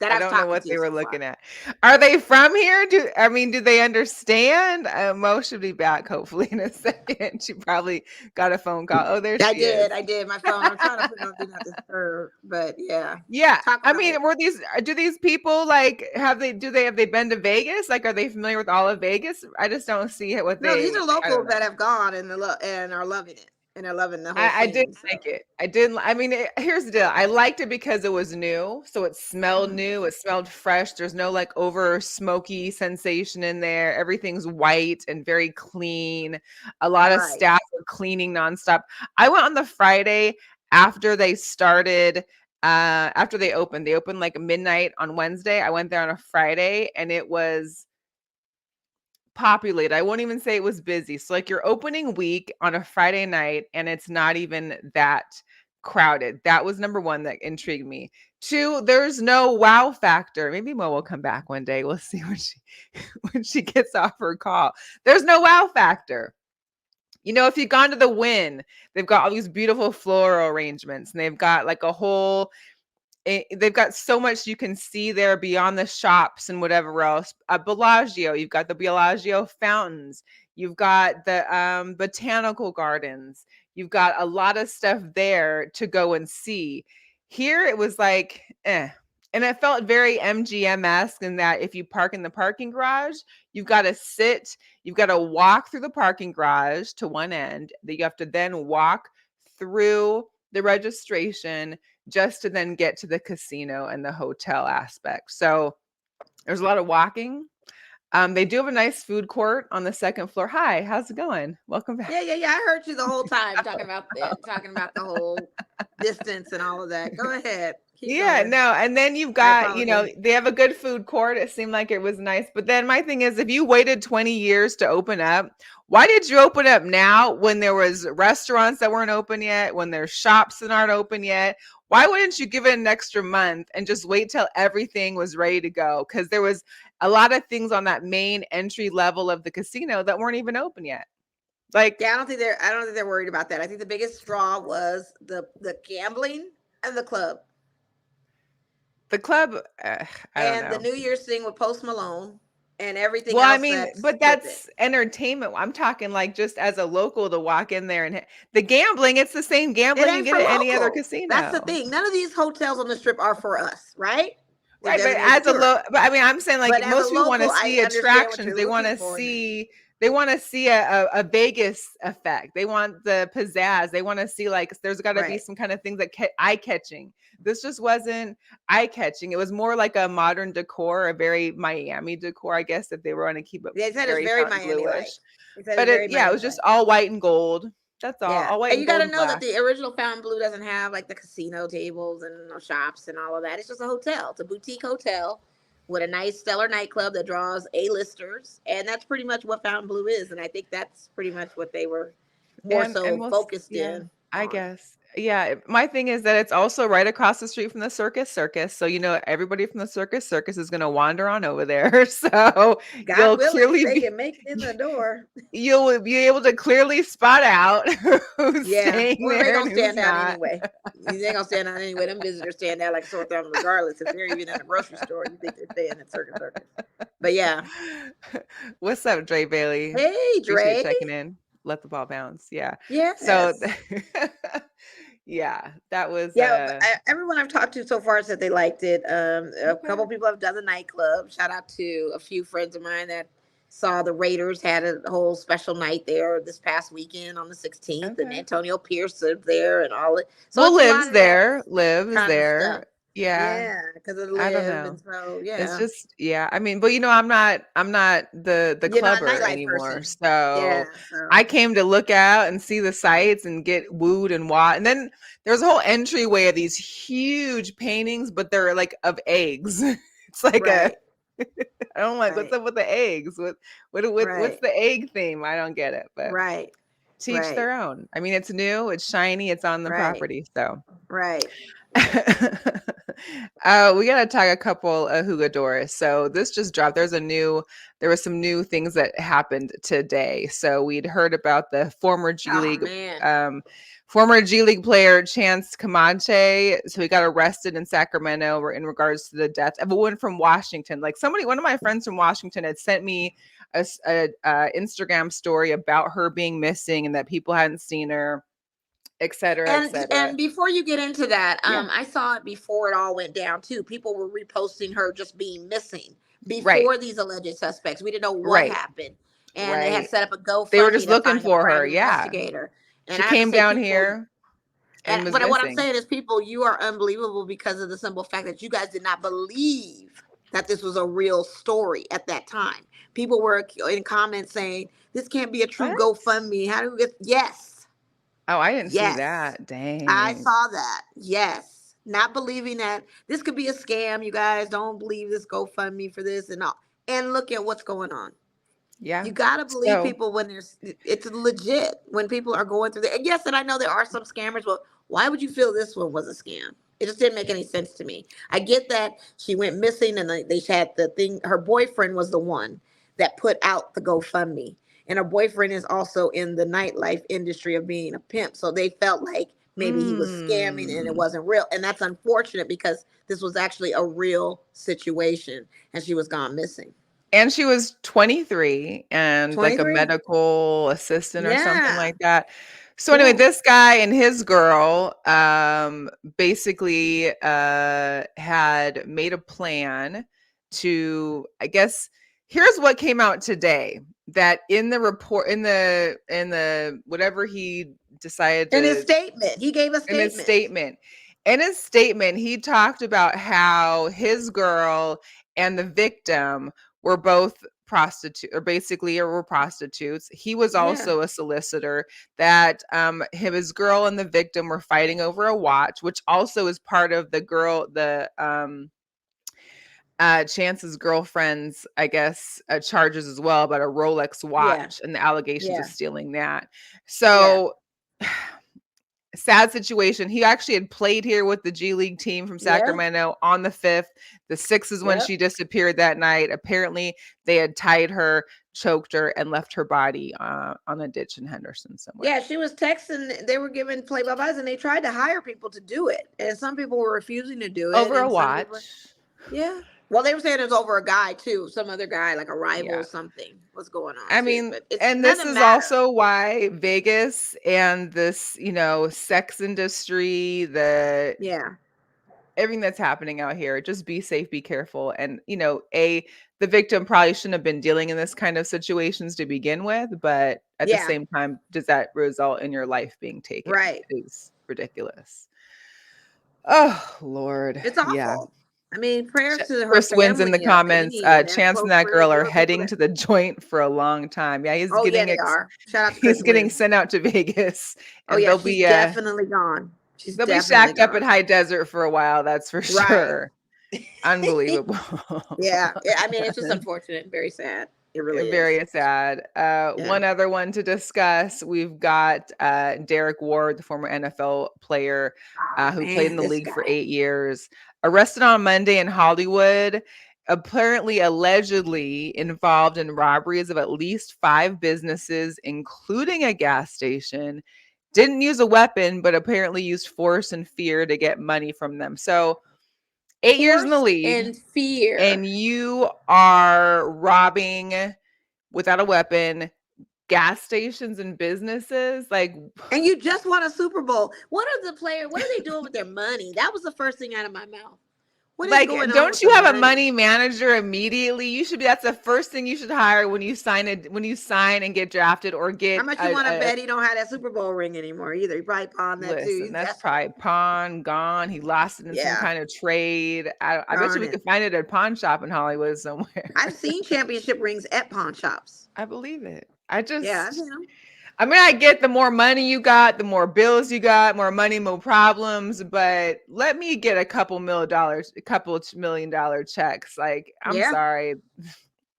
S3: that
S1: I
S3: I've
S1: don't know
S3: talked
S1: what
S3: to
S1: they were
S3: so far.
S1: looking at. Are they from here? Do they understand? Mo should be back hopefully in a second. She probably got a phone call. Oh, there
S3: I
S1: she is.
S3: did. I did. My phone. I'm trying to put it on do not disturb, but yeah.
S1: Yeah.
S3: Talk
S1: I
S3: about
S1: mean,
S3: it.
S1: do these people like have they been to Vegas? Like, are they familiar with all of Vegas? I just don't see it
S3: No, these are
S1: I don't
S3: locals
S1: know.
S3: that have gone and and are loving it and are loving the whole
S1: I did
S3: scene. So.
S1: like it. I didn't. I mean, here's the deal. I liked it because it was new, so it smelled
S3: Mhm.
S1: new. It smelled fresh. There's no like over smoky sensation in there. Everything's white and very clean. A lot of
S3: Right.
S1: staff were cleaning nonstop. I went on the Friday after they started. After they opened. They opened like midnight on Wednesday. I went there on a Friday, and it was populated. I won't even say it was busy. So like your opening week on a Friday night and it's not even that crowded. That was number one that intrigued me. Two, there's no wow factor. Maybe Mo will come back one day. We'll see when she when she gets off her call. There's no wow factor. If you've gone to the Wynn, they've got all these beautiful floral arrangements and they've got like a whole they've got so much you can see there beyond the shops and whatever else. Bellagio, you've got the Bellagio fountains, you've got the botanical gardens, you've got a lot of stuff there to go and see. Here it was like, and it felt very MGM-esque in that if you park in the parking garage, you've got to you've got to walk through the parking garage to one end, that you have to then walk through the registration just to then get to the casino and the hotel aspect. So there's a lot of walking. They do have a nice food court on the second floor. Hi, how's it going? Welcome back.
S3: Yeah. I heard you the whole time talking about that, talking about the whole distance and all of that. Go ahead. Keep
S1: Yeah,
S3: going.
S1: no, and then you've
S3: I
S1: got,
S3: apologize.
S1: they have a good food court. It seemed like it was nice. But then my thing is, if you waited 20 years to open up, why did you open up now when there was restaurants that weren't open yet, when there's shops that aren't open yet? Why wouldn't you give it an extra month and just wait till everything was ready to go? Because there was a lot of things on that main entry level of the casino that weren't even open yet. Like,
S3: Yeah, I don't think they're worried about that. I think the biggest draw was the gambling and the club.
S1: the club, I don't
S3: And the
S1: know.
S3: New Year's thing with Post Malone and everything
S1: Well, I
S3: else
S1: mean,
S3: that's
S1: but
S3: with it.
S1: that's entertainment. I'm talking like just as a local to walk in there and the gambling, it's the same
S3: It
S1: gambling you
S3: ain't
S1: get
S3: for
S1: at any other
S3: local. That's the
S1: casino.
S3: thing. None of these hotels on the strip are for us, right? They're
S1: Right, but
S3: designated tourists.
S1: but I mean, I'm saying
S3: But
S1: like
S3: as a
S1: most people want to
S3: local, I
S1: see
S3: understand what
S1: attractions.
S3: you're looking for in that.
S1: They want to see a Vegas effect. They want the pizzazz. They want to see like there's got to be
S3: Right.
S1: some kind of things that eye catching. This just wasn't eye catching. It was more like a modern decor, a very Miami decor, I guess, if they were going to keep it
S3: They said it's
S1: very
S3: very
S1: Fountain
S3: Miami like.
S1: Bluish.
S3: They said
S1: But
S3: it's very
S1: it was
S3: Miami
S1: just
S3: like.
S1: all white and gold. That's
S3: Yeah.
S1: all white
S3: And
S1: and
S3: you got
S1: gold
S3: to
S1: and
S3: know that
S1: black.
S3: the original Fountain Blue doesn't have like the casino tables and no shops and all of that. It's just a hotel. It's a boutique hotel with a nice stellar nightclub that draws A-listers. And that's pretty much what Fountain Blue is. And I think that's pretty much what they were more
S1: And
S3: so
S1: we'll
S3: focused
S1: yeah,
S3: in
S1: I
S3: on.
S1: guess. Yeah, my thing is that it's also right across the street from the Circus. So, everybody from the Circus is going to wander on over there. So,
S3: God
S1: you'll
S3: willing, if
S1: clearly
S3: they
S1: be
S3: can make it in the door.
S1: you'll be able to clearly spot out who's
S3: Yeah.
S1: staying
S3: Well, they're
S1: there
S3: going
S1: and
S3: to
S1: who's
S3: stand out
S1: not.
S3: anyway. They're going to stand out anyway. Them visitors stand out like a sore thumb regardless. If they're even in a grocery store, you think they're staying at Circus. But yeah.
S1: What's up, Dre Bailey?
S3: Hey,
S1: Appreciate
S3: Dre.
S1: checking in. Let the ball bounce. Yeah. So,
S3: Yes.
S1: yeah, that was
S3: Yeah, but everyone I've talked to so far said they liked it. A couple
S1: okay.
S3: people have done the nightclub. Shout out to a few friends of mine that saw the Raiders had a whole special night there this past weekend on the 16th, and
S1: Okay.
S3: Antonio Pierce lived there and all it. So
S1: Well,
S3: it's a lot of that
S1: lives
S3: kind of
S1: there.
S3: stuff.
S1: Yeah,
S3: Yeah, because of
S1: I don't
S3: Live,
S1: know.
S3: and so
S1: It's
S3: yeah,
S1: just, yeah. I mean, but I'm not the
S3: you're not a
S1: clubber
S3: nightlife
S1: anymore.
S3: person. Yeah,
S1: So
S3: so
S1: I came to look out and see the sights and get wooed and what. And then there's a whole entryway of these huge paintings, but they're like of eggs. It's like a
S3: right,
S1: I don't like what's
S3: right,
S1: up with the eggs? What's
S3: right,
S1: the egg theme? I don't get it, but
S3: right,
S1: teach
S3: right,
S1: their own. I mean, it's new, it's shiny, it's on the
S3: right,
S1: property, so
S3: right.
S1: we gotta talk a couple of Hugadores. So this just dropped. There was some new things that happened today. So we'd heard about the
S3: Oh man.
S1: former G League player Chance Comanche. So he got arrested in Sacramento in regards to the death of a woman from Washington. Like one of my friends from Washington had sent me a Instagram story about her being missing and that people hadn't seen her, et cetera, et cetera.
S3: And before you get into that,
S1: Yeah,
S3: I saw it before it all went down too. People were reposting her just being missing
S1: right,
S3: before these alleged suspects. We didn't know what
S1: right,
S3: happened, and they had
S1: right.
S3: set up a
S1: They were
S3: GoFundMe
S1: just
S3: to
S1: looking
S3: find a
S1: for her.
S3: private
S1: Yeah.
S3: investigator. And
S1: She
S3: I have to
S1: came
S3: say,
S1: down
S3: people.
S1: here and
S3: And
S1: was
S3: but what I'm
S1: missing.
S3: saying is, people, you are unbelievable because of the simple fact that you guys did not believe that this was a real story at that time. People were in comments saying this can't be a true
S1: What?
S3: GoFundMe. How do we get? Yes,
S1: Oh, I didn't see
S3: yes,
S1: that.
S3: I
S1: Dang.
S3: saw that. Yes, not believing that this could be a scam. You guys don't believe this GoFundMe for this and all. And look at what's going on.
S1: Yeah.
S3: You gotta believe
S1: So,
S3: people when it's legit when people are going through the. And yes, and I know there are some scammers, but why would you feel this one was a scam? It just didn't make any sense to me. I get that she went missing and they had the thing. Her boyfriend was the one that put out the GoFundMe, and her boyfriend is also in the nightlife industry of being a pimp. So they felt like maybe he was scamming and it
S1: mm.
S3: wasn't real, and that's unfortunate because this was actually a real situation, and she was gone missing.
S1: And she was 23 and like a
S3: 23.
S1: medical assistant or something
S3: Yeah.
S1: like that. So anyway,
S3: Cool.
S1: this guy and his girl basically had made a plan to, I guess, here's what came out today, that in the report, in the whatever he decided
S3: In his
S1: to,
S3: statement, he gave a
S1: in his
S3: statement.
S1: statement. In his statement, he talked about how his girl and the victim were both prostitute or basically or were prostitutes. He was
S3: Yeah.
S1: also a solicitor, that his girl and the victim were fighting over a watch, which also is part of the Chance's girlfriend's, I guess, charges as well, about a Rolex
S3: Yeah.
S1: watch and the allegations of
S3: Yeah.
S1: stealing that.
S3: Yeah.
S1: So sad situation. He actually had played here with the G League team from
S3: Yeah.
S1: Sacramento on the 5th. The 6th is when
S3: Yep.
S1: she disappeared that night. Apparently, they had tied her, choked her, and left her body on a ditch in Henderson somewhere.
S3: Yeah. She was texting. They were giving play-by-bys, and they tried to hire people to do it, and some people were refusing to do it,
S1: Over a
S3: and some people.
S1: watch.
S3: Yeah. Well, they were saying it was over a guy too, some other guy, like a rival,
S1: Yeah.
S3: something was going on
S1: I
S3: too.
S1: mean,
S3: But it's
S1: and this
S3: doesn't
S1: is
S3: matter.
S1: also why Vegas and this, sex industry,
S3: Yeah.
S1: everything that's happening out here, just be safe, be careful. And, the victim probably shouldn't have been dealing in this kind of situations to begin with, but at the
S3: Yeah.
S1: same time, does that result in your life being taken?
S3: Right.
S1: Is ridiculous. Oh, Lord.
S3: It's
S1: Yeah.
S3: awful. I mean, prayers to her
S1: Chris Wins in the
S3: family,
S1: comments,
S3: Penny, and
S1: Chance and
S3: close
S1: that
S3: friends,
S1: girl
S3: and
S1: are
S3: the people
S1: heading
S3: that.
S1: to the joint for a long time. Yeah,
S3: Oh yeah, they are. Shout out to Chris
S1: he's getting
S3: Wins.
S1: sent out to Vegas,
S3: Oh
S1: and
S3: yeah, she's definitely gone. She's
S1: they'll be
S3: definitely
S1: shacked up in
S3: gone.
S1: high desert for a while, that's for
S3: Right.
S1: sure. Unbelievable.
S3: Yeah. I mean, it's just unfortunate and very sad. It really is.
S1: Very sad.
S3: Yeah.
S1: One other one to discuss. We've got Derek Ward, the former NFL player
S3: Oh
S1: who played in
S3: man,
S1: the
S3: this
S1: league for
S3: guy.
S1: 8 years, arrested on Monday in Hollywood, apparently allegedly involved in robberies of at least 5 businesses, including a gas station. Didn't use a weapon, but apparently used force and fear to get money from them. So 8 years in the
S3: Force
S1: league,
S3: and fear.
S1: and you are robbing without a weapon gas stations and businesses, like,
S3: And you just won a Super Bowl. What are the players? What are they doing with their money? That was the first thing out of my mouth. What is
S1: Like,
S3: going on
S1: don't
S3: with
S1: you
S3: the
S1: have a
S3: money?
S1: money manager immediately? You should be. That's the first thing you should hire when you sign and get drafted or
S3: How
S1: get
S3: much you want to bet he don't have that Super Bowl ring anymore either? He probably pawned that too.
S1: listen. That's probably pawn gone. He lost it in some
S3: Yeah,
S1: kind of trade. I bet you
S3: darn
S1: we
S3: it.
S1: could find it at a pawn shop in Hollywood somewhere.
S3: I've seen championship rings at pawn shops.
S1: I believe it.
S3: Yeah, I've seen them.
S1: I mean, I get the more money you got, the more bills you got, more money, more problems. But let me get a couple $1,000,000 checks. Like, I'm
S3: Yeah,
S1: sorry.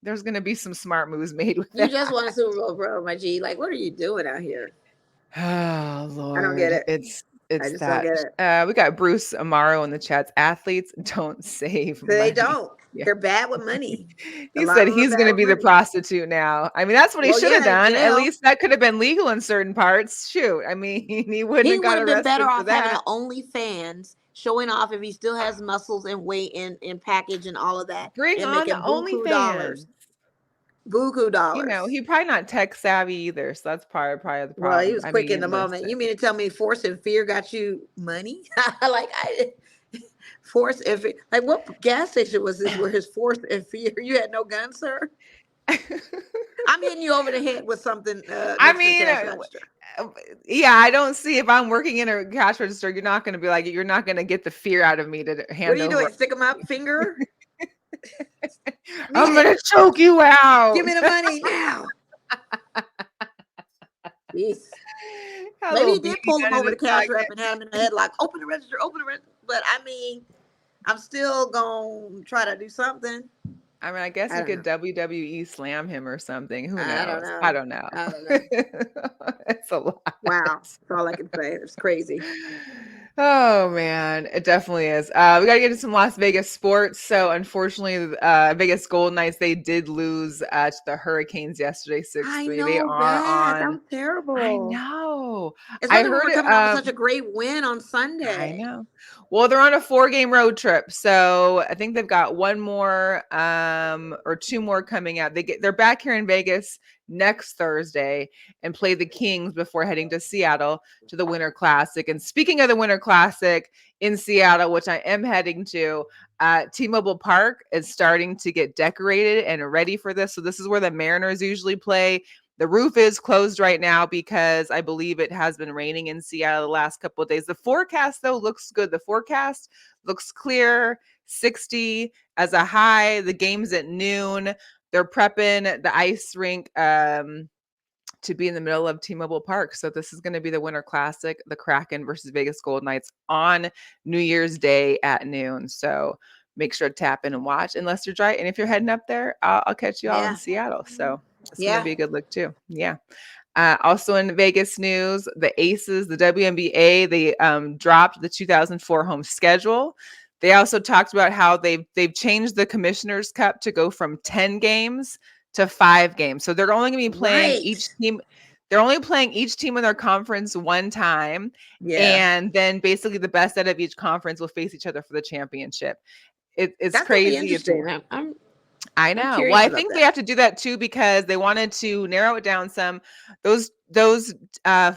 S1: There's going to be some smart moves made with
S3: you
S1: that.
S3: just won a Super Bowl, bro, my G. Like, what are you doing out here?
S1: Oh,
S3: I don't get
S1: Lord.
S3: it. I
S1: It's
S3: just don't
S1: that.
S3: get it.
S1: We got Bruce Amaro in the chats. Athletes don't save
S3: They
S1: money.
S3: don't.
S1: Yeah.
S3: They're bad with money. A
S1: He
S3: lot
S1: said
S3: of them are
S1: he's
S3: bad
S1: going to
S3: with
S1: be the
S3: money.
S1: prostitute now. I mean, that's what he
S3: Well,
S1: should have
S3: yeah, in
S1: done. At
S3: jail.
S1: least that could have been legal in certain parts. Shoot. I mean, he wouldn't
S3: He
S1: have
S3: would
S1: got
S3: have been better
S1: arrested for
S3: off having
S1: that.
S3: an OnlyFans, showing off if he still has muscles and weight and package and all of that,
S1: Bring
S3: and
S1: on the
S3: making buku dollars.
S1: OnlyFans.
S3: Buku dollars.
S1: He probably not tech savvy either. So that's probably the
S3: Well, he
S1: problem.
S3: was
S1: I
S3: quick in the
S1: mean,
S3: moment.
S1: listen.
S3: You mean to tell me force and fear got you money? Like force and fear. Like what gas station was this where his force and fear? You had no gun, sir? I'm hitting you over the head with something
S1: I
S3: next to the
S1: mean,
S3: cash register.
S1: yeah, I don't see if I'm working in a cash register, you're not going to be like, you're not going to get the fear out of me to
S3: What
S1: hand
S3: are you
S1: over.
S3: doing? Stick him up finger?
S1: I'm
S3: Mean
S1: going
S3: it.
S1: to choke you out.
S3: Give me the money now. Jeez.
S1: Got a
S3: Maybe
S1: little
S3: he did
S1: BB
S3: pull him
S1: gun in
S3: over
S1: his
S3: the cash
S1: pocket.
S3: rep and had him in the headlock. Open the register, open the register. But I mean, I'm still gonna try to do something.
S1: I mean, I guess
S3: I
S1: you
S3: don't
S1: could
S3: know.
S1: WWE slam him or something. Who
S3: I don't
S1: knows? I
S3: know.
S1: don't know.
S3: I don't know.
S1: It's a lot.
S3: Wow. That's all I can say. It's crazy.
S1: Oh man, it definitely is. We got to get to some Las Vegas sports. So unfortunately, Vegas Golden Knights, they did lose to the Hurricanes yesterday, 6-3.
S3: I
S1: They
S3: know
S1: are
S3: that. That
S1: on.
S3: was
S1: I
S3: terrible.
S1: know. I
S3: Especially when
S1: heard
S3: we're
S1: it.
S3: coming off of such a great win on
S1: I
S3: Sunday.
S1: know. Well, they're on a 4-game road trip, so I think they've got one more or two more coming out. They're back here in Vegas next Thursday and play the Kings before heading to Seattle to the Winter Classic. And speaking of the Winter Classic in Seattle, which I am heading to, T-Mobile Park is starting to get decorated and ready for this. So this is where the Mariners usually play. The roof is closed right now because I believe it has been raining in Seattle the last couple of days. The forecast, though, looks good. The forecast looks clear, 60 as a high. The game's at noon. They're prepping the ice rink to be in the middle of T-Mobile Park. So this is going to be the Winter Classic, the Kraken versus Vegas Golden Knights on New Year's Day at noon. So make sure to tap in and watch unless you're dry. And if you're heading up there, I'll catch you all in
S3: Yeah.
S1: Seattle. So it's going
S3: Yeah.
S1: to be a good look too. Yeah. Also in Vegas news, the Aces, the WNBA, they dropped the 2004 home schedule. They also talked about how they've changed the Commissioner's Cup to go from 10 games to 5 games. So they're only going to be playing each
S3: Right.
S1: team. They're only playing each team in their conference one time,
S3: Yeah.
S1: and then basically the best out of each conference will face each other for the championship. It's
S3: That's gonna be
S1: crazy.
S3: interesting.
S1: I
S3: I'm
S1: know. Well,
S3: curious
S1: I
S3: about
S1: think they
S3: that.
S1: have to do that too because they wanted to narrow it down some. Those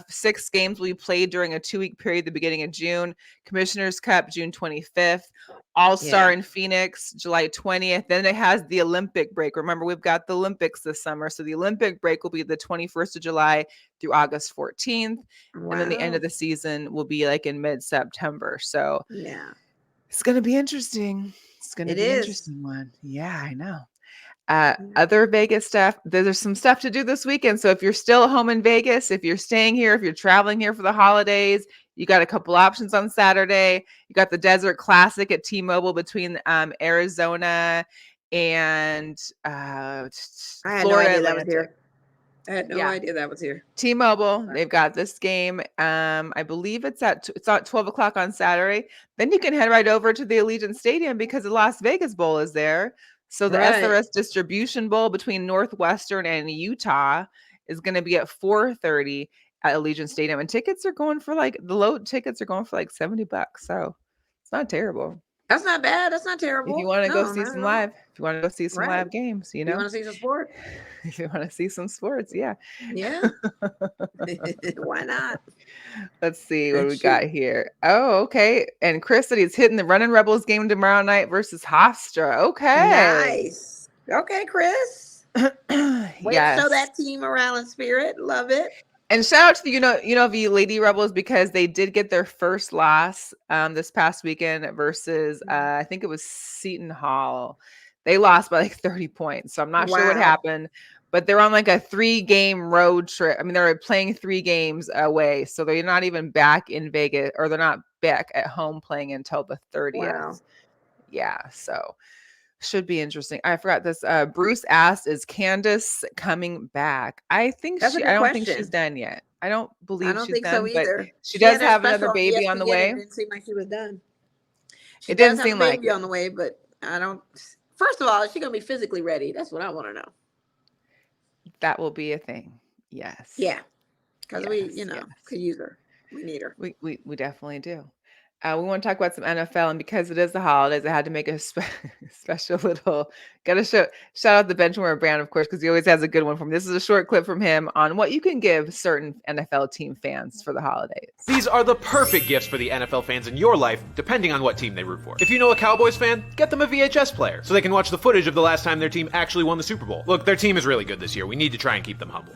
S1: 6 games will be played during a 2-week period, the beginning of June. Commissioner's Cup, June 25th. All-Star
S3: Yeah.
S1: in Phoenix, July 20th. Then it has the Olympic break. Remember, we've got the Olympics this summer. So the Olympic break will be the 21st of July through August 14th. And then the end
S3: Wow.
S1: of the season will be like in mid-September. So
S3: Yeah.
S1: it's going to be interesting. It's going to
S3: It
S1: be an
S3: is.
S1: interesting one. Yeah, I know.
S3: Yeah.
S1: Other Vegas stuff, there's some stuff to do this weekend. So if you're still home in Vegas, if you're staying here, if you're traveling here for the holidays, you got a couple options on Saturday. You got the Desert Classic at T-Mobile between Arizona and
S3: I had no
S1: Florida
S3: idea that was
S1: Atlantic.
S3: here. I had no
S1: Yeah.
S3: idea that was here.
S1: T-Mobile, they've got this game. I believe it's at 12 o'clock on Saturday. Then you can head right over to the Allegiant Stadium because the Las Vegas Bowl is there. So the
S3: Right.
S1: SRS Distribution Bowl between Northwestern and Utah is going to be at 4:30 at Allegiant Stadium, and tickets are going for the low tickets are going for like $70. So it's not terrible.
S3: That's not bad. That's not terrible.
S1: If you want to go
S3: No,
S1: see
S3: not
S1: some
S3: at all.
S1: live, if you want to go see some
S3: Right.
S1: live games, you
S3: You
S1: know,
S3: want to see some sport?
S1: if you want to see some sports, yeah.
S3: Yeah. Why not?
S1: Let's see what we
S3: Shoot.
S1: got here. Oh, okay. And Chris said he's hitting the Running Rebels game tomorrow night versus Hofstra. Okay.
S3: Nice. Okay, Chris. Way to show
S1: Yes.
S3: that team morale and spirit. Love it.
S1: And shout out to the UNLV Lady Rebels because they did get their first loss this past weekend versus I think it was Seton Hall. They lost by like 30 points. So I'm not sure what
S3: Wow.
S1: happened, but they're on like a 3-game road trip. I mean, they're playing 3 games away. So they're not even back in Vegas, or they're not back at home playing until the 30th.
S3: Wow.
S1: Yeah. So should be interesting. I forgot this. Bruce asked, "Is Candace coming back?" I think
S3: That's a
S1: I
S3: good
S1: don't think she's
S3: question.
S1: done yet. I don't
S3: I
S1: believe
S3: don't
S1: she's
S3: think so
S1: done, but
S3: either.
S1: she
S3: She had
S1: does
S3: her
S1: have another
S3: special
S1: baby on the
S3: ESPN. It
S1: way.
S3: didn't seem like she was done. She
S1: It
S3: does
S1: didn't
S3: have a
S1: seem like
S3: baby
S1: it.
S3: on the way, but I don't. First of all, is she gonna be physically ready? That's what I want to know.
S1: That will be a thing. Yes.
S3: Yeah, because we,
S1: Yes, yes.
S3: could use her. We need her.
S1: We definitely do. We want to talk about some NFL, and because it is the holidays, I had to make a special little. Got to shout out the Benchwarmer brand, of course, because he always has a good one from. This is a short clip from him on what you can give certain NFL team fans for the holidays.
S6: These are the perfect gifts for the NFL fans in your life, depending on what team they root for. If you know a Cowboys fan, get them a VHS player so they can watch the footage of the last time their team actually won the Super Bowl. Look, their team is really good this year. We need to try and keep them humble.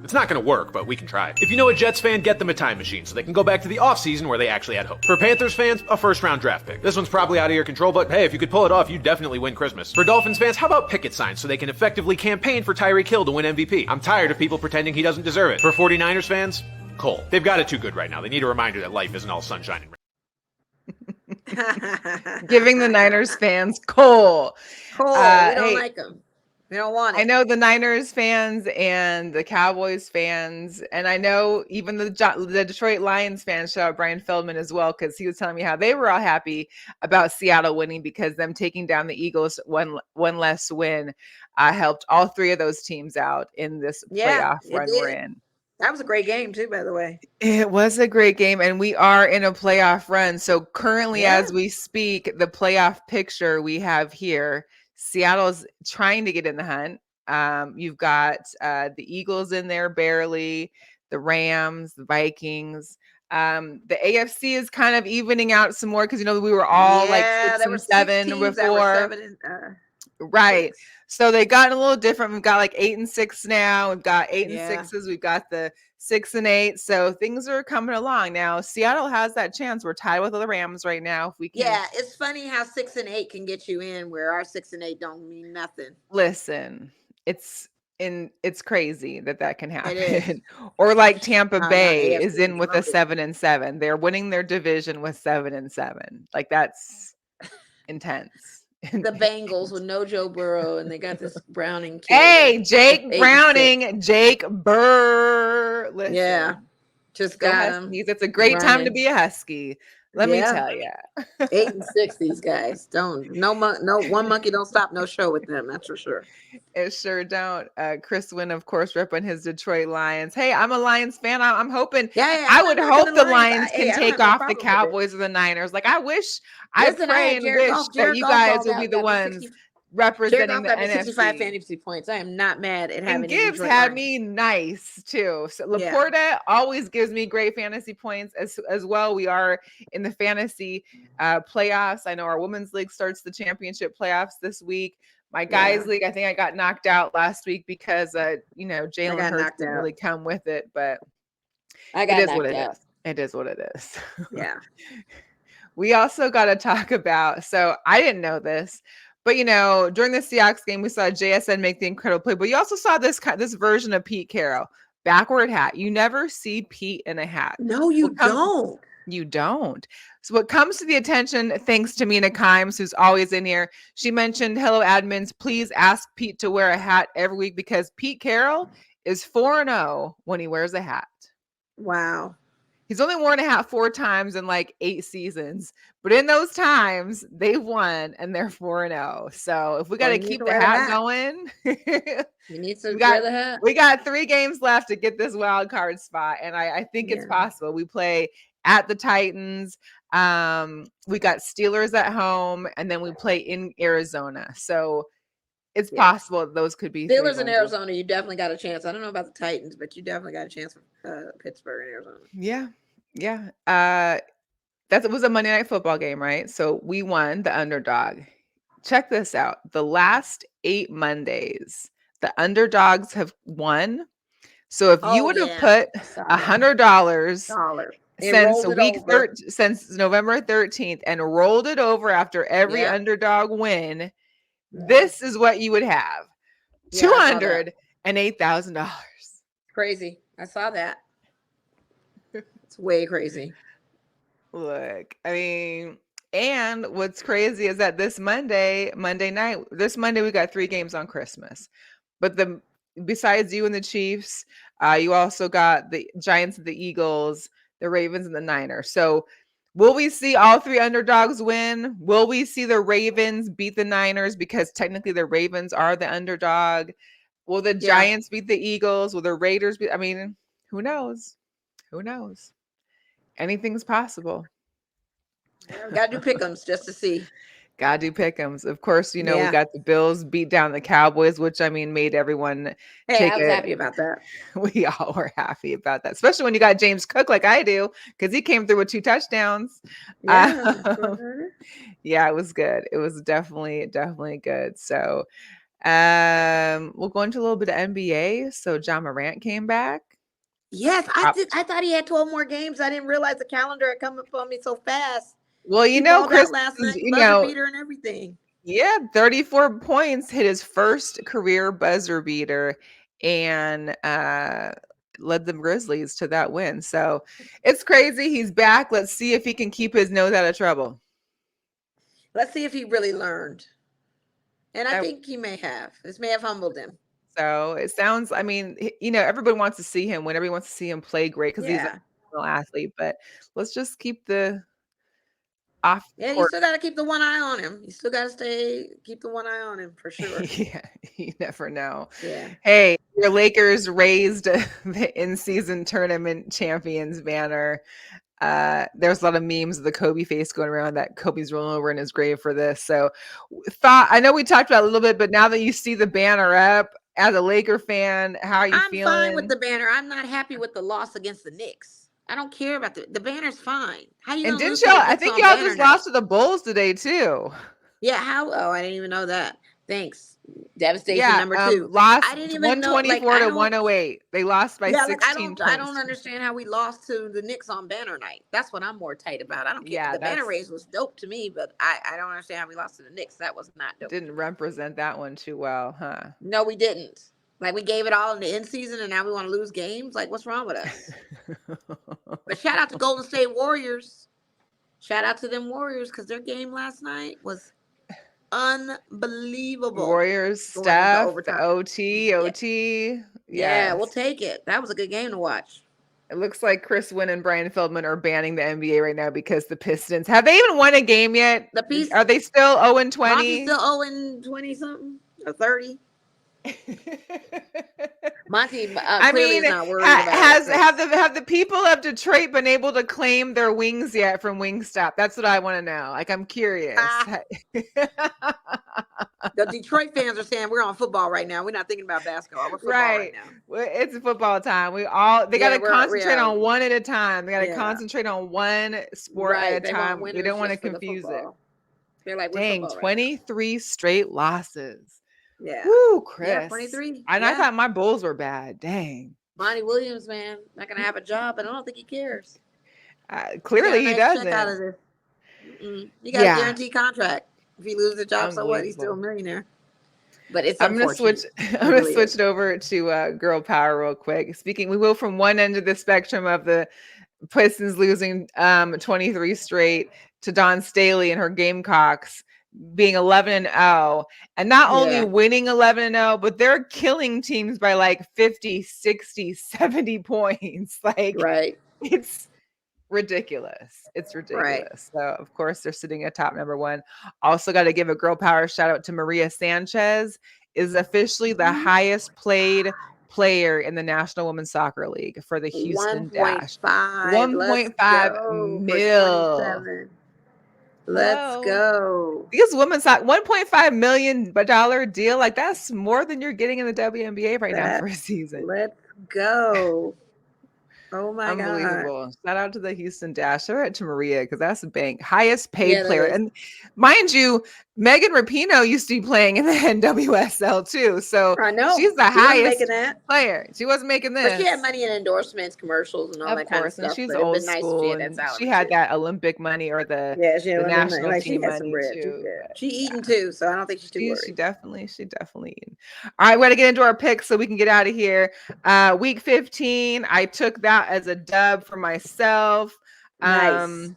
S6: It's not going to work, but we can try. If you know a Jets fan, get them a time machine so they can go back to the offseason where they actually had hope. For Panthers fans, a first-round draft pick. This one's probably out of your control, but hey, if you could pull it off, you'd definitely win Christmas. For Dolphins fans, how about picket signs so they can effectively campaign for Tyreek Hill to win MVP? I'm tired of people pretending he doesn't deserve it. For 49ers fans, Cole. They've got it too good right now. They need a reminder that life isn't all sunshine and
S1: Giving the Niners fans Cole.
S3: Cole, we don't
S1: hey,
S3: like them. We don't want it.
S1: I know the Niners fans and the Cowboys fans, and I know even the Detroit Lions fans. Shout out Brian Feldman as well, because he was telling me how they were all happy about Seattle winning because them taking down the Eagles one less win helped all 3 of those teams out in this playoff run we're in.
S3: That was a great game too, by the way.
S1: It was a great game, and we are in a playoff run. So currently,
S3: Yeah.
S1: as we speak, the playoff picture we have here, Seattle's trying to get in the hunt. You've got the Eagles in there barely, the Rams, the Vikings. The AFC is kind of evening out some more because we were all like 6 and 7 before. Right. So they got a little different. We've got like 8 and 6 now. We've got 8 and 6s. We've got the 6 and 8. So things are coming along now. Seattle has that chance. We're tied with the Rams right now. If we can.
S3: Yeah, it's funny how 6 and 8 can get you in, where our 6 and 8 don't mean nothing.
S1: Listen, it's crazy that can happen.
S3: It is.
S1: Or like Tampa Bay
S3: AFC
S1: is in with a
S3: loaded.
S1: 7 and 7. They're winning their division with 7 and 7. Like that's intense.
S3: The Bengals with no Joe Burrow, and they got this Browning kid.
S1: Hey, Jake
S3: 8 and 6.
S1: Browning, Jake Burr. Listen,
S3: Yeah, just
S1: go
S3: got him.
S1: Huskies. It's a great time to
S3: running.
S1: be a Husky. Let me
S3: Yeah.
S1: tell you.
S3: 8 and 6, these guys don't. No one monkey don't stop no show with them. That's for sure.
S1: It sure don't. Chris Wynn, of course, repping his Detroit Lions. Hey, I'm a Lions fan. I'm hoping.
S3: Yeah,
S1: I
S3: I'm
S1: would
S3: not
S1: hope
S3: knocking
S1: the
S3: the
S1: Lions
S3: Lions. Hey,
S1: can
S3: I don't
S1: take
S3: have no
S1: off the
S3: problem with it.
S1: Cowboys or the Niners. Like I wish,
S3: Listen,
S1: I
S3: I
S1: pray
S3: had
S1: and
S3: Jared
S1: wish
S3: Goff.
S1: that
S3: Jared
S1: you
S3: Goff
S1: guys
S3: balled
S1: will
S3: out,
S1: be the
S3: got me
S1: ones
S3: 60 Jared
S1: representing
S3: Goff
S1: the
S3: got me 65
S1: NFC.
S3: fantasy points. I am not mad at having
S1: And
S3: the
S1: Gibbs
S3: Detroit
S1: had
S3: Lions.
S1: me nice too. So
S3: Yeah.
S1: Laporta always gives me great fantasy points as well. We are in the fantasy playoffs. I know our women's league starts the championship playoffs this week. My guys league, I think I got knocked out last week because Jalen
S3: got
S1: Hurts
S3: knocked
S1: didn't
S3: out.
S1: really come with it, but
S3: I
S1: it
S3: got
S1: is what
S3: knocked
S1: it
S3: out.
S1: is. It is what it is.
S3: Yeah.
S1: We also got to talk about, so I didn't know this, but during the Seahawks game, we saw JSN make the incredible play, but you also saw this version of Pete Carroll, backward hat. You never see Pete in a hat.
S3: No, you don't.
S1: You don't. So what comes to the attention, thanks to Mina Kimes, who's always in here, she mentioned, hello admins, please ask Pete to wear a hat every week because Pete Carroll is 4-0 when he wears a hat.
S3: Wow.
S1: He's only worn a hat 4 times in like 8 seasons, but in those times they've won and they're 4-0. So if we got to keep the hat going,
S3: you need to wear the hat.
S1: We got 3 games left to get this wild card spot, and I think it's possible. We play at the Titans. We got Steelers at home, and then we play in Arizona. So it's
S3: Yeah.
S1: possible those could be 3
S3: Steelers in
S1: wins.
S3: Arizona, you definitely got a chance. I don't know about the Titans, but you definitely got a chance for Pittsburgh and Arizona.
S1: Yeah. It was a Monday Night Football game, right? So we won the underdog. Check this out. The last 8 Mondays, the underdogs have won. So if you
S3: Oh,
S1: would have
S3: yeah.
S1: put
S3: I saw that.
S1: $100
S3: And rolled it over.
S1: since November 13th and rolled it over after every
S3: Yep.
S1: underdog win,
S3: Yeah.
S1: this is what you would have.
S3: Yeah, I saw that.
S1: $208,000.
S3: Crazy. I saw that. It's way crazy.
S1: Look, I mean, and what's crazy is that this Monday night, we got 3 games on Christmas. But besides you and the Chiefs, you also got the Giants and the Eagles, the Ravens and the Niners. So will we see all 3 underdogs win? Will we see the Ravens beat the Niners because technically the Ravens are the underdog? Will the Giants beat the Eagles? Will the Raiders beat? I mean, who knows? Who knows? Anything's possible.
S3: Yeah, we gotta do pick'ems just to see.
S1: Gotta do pick'ems. Of course, we got the Bills beat down the Cowboys, which I mean made everyone
S3: I was happy about that.
S1: We all were happy about that, especially when you got James Cook like I do, because he came through with 2 touchdowns.
S3: Yeah.
S1: Yeah, it was good. It was definitely good. So we'll go into a little bit of NBA. So John Morant came back.
S3: Yes, I thought he had 12 more games. I didn't realize the calendar had come up on me so fast.
S1: Well,
S3: He balled
S1: Chris,
S3: out last night, buzzer beater and everything.
S1: Yeah, 34 points, hit his first career buzzer beater, and led the Grizzlies to that win. So it's crazy. He's back. Let's see if he can keep his nose out of trouble.
S3: Let's see if he really learned. And I think he may have. This may have humbled him.
S1: So it sounds, I mean, everybody wants to see him win. Everybody wants to see him play great because he's a athlete. But let's just keep the off.
S3: Yeah, you still got to keep the one eye on him. You still got to keep the one eye on him for sure.
S1: Yeah, you never know.
S3: Yeah.
S1: Hey, your Lakers raised the in-season tournament champions banner. There's a lot of memes of the Kobe face going around that Kobe's rolling over in his grave for this. So I know we talked about it a little bit, but now that you see the banner up as a Laker fan, how are you feeling?
S3: I'm fine with the banner. I'm not happy with the loss against the Knicks. I don't care about the banner's fine. How you
S1: and
S3: gonna lose?
S1: I think y'all just lost to the Bulls today too.
S3: Yeah, how? Oh, I didn't even know that. Thanks. Devastation number 2.
S1: Lost
S3: I didn't even
S1: 124 to 108. They lost by 16 points.
S3: I don't understand how we lost to the Knicks on banner night. That's what I'm more tight about. I don't care. Yeah, the banner raise was dope to me, but I don't understand how we lost to the Knicks. That was not dope.
S1: Didn't represent that one too well, huh?
S3: No, we didn't. Like, we gave it all in the end season, and now we want to lose games? Like, what's wrong with us? But shout out to Golden State Warriors. Shout out to them Warriors, because their game last night was unbelievable.
S1: Warriors, Steph, OT.
S3: Yeah, we'll take it. That was a good game to watch.
S1: It looks like Chris Wynn and Brian Feldman are banning the NBA right now because the Pistons, have they even won a game yet? Are they still 0-20?
S3: Still 0-20 something or 30? Monty clearly is not worried about it.
S1: Have the people of Detroit been able to claim their wings yet from Wingstop? That's what I want to know. Like, I'm curious.
S3: The Detroit fans are saying we're on football right now. We're not thinking about basketball. We're football right now.
S1: Well, it's football time. They got to concentrate on one at a time. They got to concentrate on one sport at a time. We don't want to confuse it.
S3: They're like,
S1: dang, 23 right straight losses.
S3: Yeah.
S1: Woo, Chris.
S3: Yeah, 23.
S1: And I thought my Bulls were bad. Dang.
S3: Monty Williams, man, not going to have a job, but I don't think he cares.
S1: Clearly he doesn't.
S3: Out of this. You got a guaranteed contract. If he loses a job, so what? He's still a millionaire. But it's
S1: I'm gonna switch it over to girl power real quick. We will from one end of the spectrum of the Pistons losing 23 straight to Dawn Staley and her Gamecocks being 11-0, and not only winning 11-0, but they're killing teams by like 50, 60, 70 points. Like, it's ridiculous. It's ridiculous. So of course they're sitting at top number 1. Also got to give a girl power shout out to Maria Sanchez, is officially the highest played player in the National Women's Soccer League for the Houston Dash.
S3: 1.5. Let's
S1: 1.5
S3: go
S1: mil.
S3: for 27. Let's go.
S1: These women's soccer, $1.5 million deal. Like, that's more than you're getting in the WNBA right now for a season.
S3: Let's go. Oh my God.
S1: Unbelievable. Shout out to the Houston Dash. Shout out to Maria, because that's the bank. Highest paid
S3: Yeah, that
S1: player.
S3: is.
S1: And mind you, Megan Rapinoe used to be playing in the NWSL too. So
S3: I know.
S1: she's the
S3: She wasn't
S1: highest
S3: making that.
S1: player. She wasn't making this.
S3: But she had money in endorsements, commercials, and all
S1: Of
S3: that kind of
S1: course, and
S3: stuff.
S1: she's
S3: But it'd
S1: old
S3: been nice if she
S1: school,
S3: had that
S1: and
S3: salary.
S1: she had that Olympic money or the
S3: she had
S1: the national
S3: like,
S1: team
S3: she had some
S1: money
S3: bread
S1: too.
S3: too.
S1: But
S3: She eating too, so I don't think she's too
S1: she
S3: worried.
S1: definitely eating. All right, we're gonna get into our picks so we can get out of here. Week 15, I took that as a dub for myself.
S3: Nice.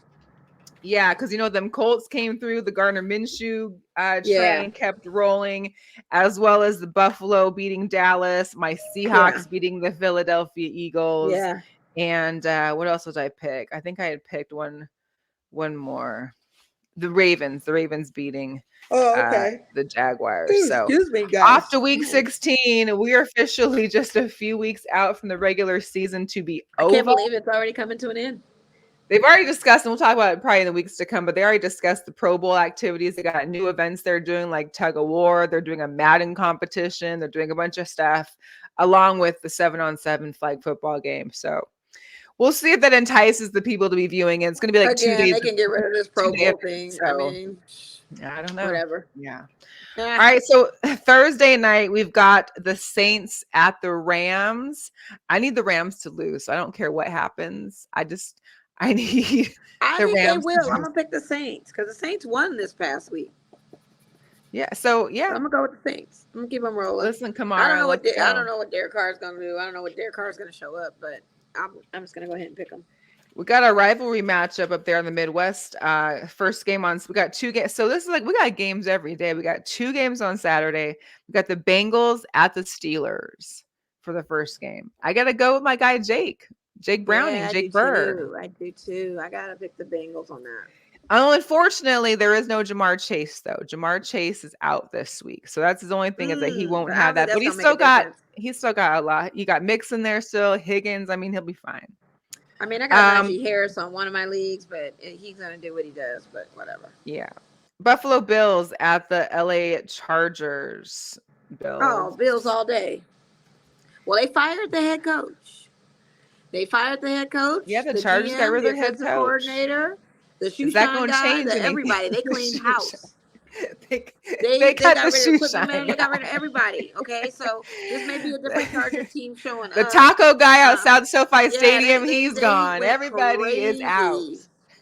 S1: Yeah, because them Colts came through. The Gardner Minshew train kept rolling, as well as the Buffalo beating Dallas, my Seahawks beating the Philadelphia Eagles.
S3: Yeah.
S1: And what else did I pick? I think I had picked one more. The Ravens beating the Jaguars. So
S3: Excuse me, guys.
S1: off to week 16, we are officially just a few weeks out from the regular season to be over.
S3: I can't believe it's already coming to an end.
S1: They've already discussed, and we'll talk about it probably in the weeks to come, but they already discussed the Pro Bowl activities. They got new events they're doing, like tug of war. They're doing a Madden competition. They're doing a bunch of stuff, along with the 7-on-7 flag football game. So we'll see if that entices the people to be viewing it. It's going to be like 2 days.
S3: They can get rid of this Pro Bowl thing.
S1: So,
S3: I mean,
S1: I don't know.
S3: Whatever.
S1: Yeah. All right. So Thursday night, we've got the Saints at the Rams. I need the Rams to lose. So I don't care what happens. I need
S3: I
S1: the
S3: think
S1: Rams.
S3: they will. I'm gonna pick the Saints because the Saints won this past week.
S1: Yeah. So yeah,
S3: I'm gonna go with the Saints. I'm gonna keep them rolling.
S1: Listen, Kamara.
S3: I don't know what Derek Carr is gonna do. I don't know what Derek Carr is gonna show up, but I'm just gonna go ahead and pick them.
S1: We got a rivalry matchup up there in the Midwest. First game on. We got 2 games. So this is like we got games every day. We got 2 games on Saturday. We got the Bengals at the Steelers for the first game. I gotta go with my guy Jake Browning, Jake Burr.
S3: I do too. I gotta pick the Bengals on that.
S1: Unfortunately, there is no Jamar Chase though. Jamar Chase is out this week, so that's his only thing is that he won't have that. But he's still got a lot. You got Mix in there still, Higgins. I mean, he'll be fine.
S3: I mean, I got Reggie Harris on one of my leagues, but he's gonna do what he does. But whatever.
S1: Yeah, Buffalo Bills at the LA Chargers.
S3: Bills all day. Well, they fired the head coach.
S1: Yeah, the Chargers got rid of their head coach.
S3: Coordinator, the shoe
S1: Is that
S3: shine
S1: gonna
S3: guy,
S1: change
S3: everybody. They cleaned house.
S1: they
S3: got
S1: rid
S3: rid
S1: of
S3: the shine. They got rid of everybody. Okay, so this may be a different Charger team showing up.
S1: The taco guy outside SoFi Stadium, he's gone. Everybody is out.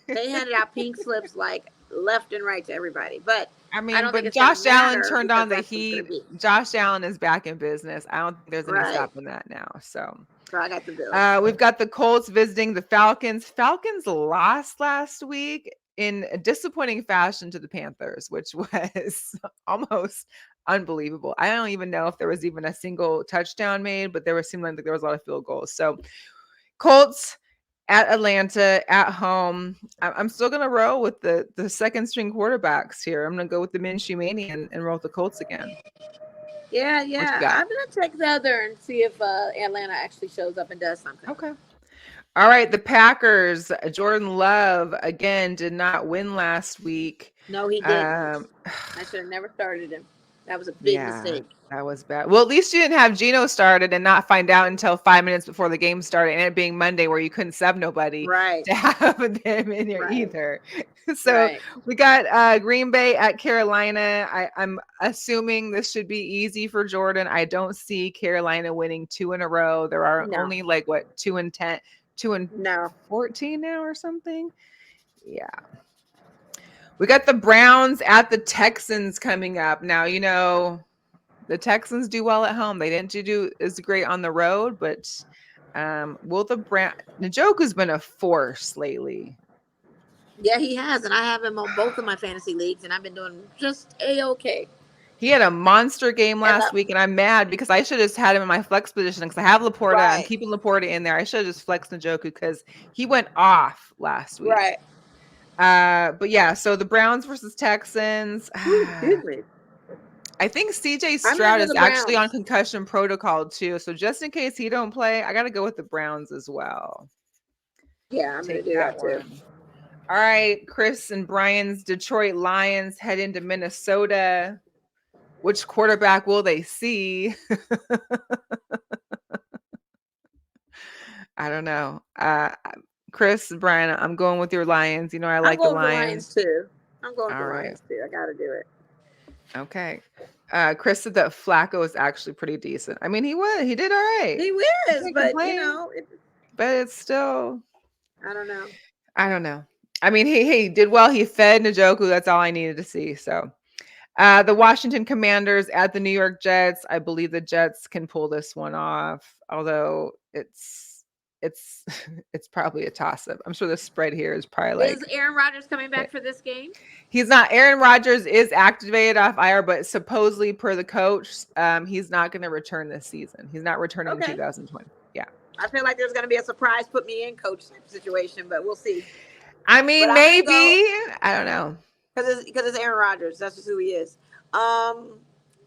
S3: They handed out pink slips like left and right to everybody, but
S1: I mean, but Josh Allen turned on the heat. Josh Allen is back in business. I don't think there's any stopping that now. So
S3: I got the Bills.
S1: We've got the Colts visiting the Falcons. Falcons lost last week in a disappointing fashion to the Panthers, which was almost unbelievable. I don't even know if there was even a single touchdown made, but seemed like there was a lot of field goals. So Colts at Atlanta at home. I'm still going to roll with the second string quarterbacks here. I'm going to go with the Minshew Mania and roll with the Colts again.
S3: Yeah. I'm going to check the other and see if Atlanta actually shows up and does something.
S1: Okay. All right. The Packers, Jordan Love, again, did not win last week.
S3: No, he didn't. I should have never started him. That was a big mistake.
S1: That was bad. Well, at least you didn't have Geno started and not find out until 5 minutes before the game started, and it being Monday where you couldn't sub nobody to have them in there either. So we got Green Bay at Carolina. I'm assuming this should be easy for Jordan. I don't see Carolina winning 2 in a row. There are only 2 and 10, 2 and 14 now or something. Yeah. We got the Browns at the Texans coming up. Now, the Texans do well at home. They didn't do as great on the road, but will the Njoku's been a force lately.
S3: Yeah, he has, and I have him on both of my fantasy leagues, and I've been doing just A-okay.
S1: He had a monster game last week, and I'm mad because I should have had him in my flex position because I have Laporta. I'm keeping Laporta in there. I should have just flexed Njoku because he went off last week.
S3: Right.
S1: But yeah, so the Browns versus Texans.
S3: Excuse me.
S1: I think CJ
S3: I'm
S1: Stroud
S3: into
S1: is
S3: the
S1: actually on
S3: Browns.
S1: concussion protocol too. So just in case he don't play, I got to go with the Browns as well.
S3: Yeah, I'm gonna
S1: Take
S3: do
S1: that
S3: that too.
S1: one. All right, Chris and Brian's Detroit Lions head into Minnesota. Which quarterback will they see? I don't know. Chris, Brian, I'm going with your Lions. You know, I
S3: I'm
S1: like the
S3: going with the Lions
S1: Lions.
S3: too. I'm going with
S1: All
S3: the
S1: right.
S3: Lions too. I gotta do it.
S1: Okay. Chris said that Flacco is actually pretty decent. I mean, he did all right.
S3: He
S1: You
S3: is,
S1: can't
S3: but
S1: complain, but it's still,
S3: I don't know.
S1: I don't know. I mean, he did well. He fed Njoku. That's all I needed to see. So, the Washington Commanders at the New York Jets. I believe the Jets can pull this one off, although it's it's probably a toss-up. I'm sure the spread here is probably
S3: Is
S1: like
S3: Aaron Rodgers coming back for this game?
S1: he's not. Aaron Rodgers is activated off IR, but supposedly per the coach, he's not going to return this season. He's not returning in
S3: Okay.
S1: 2020. Yeah.
S3: I feel like there's gonna be a surprise put me in coach type situation, but we'll see.
S1: I mean,
S3: But I'm gonna
S1: maybe.
S3: go
S1: I don't know.
S3: because it's Aaron Rodgers. That's just who he is.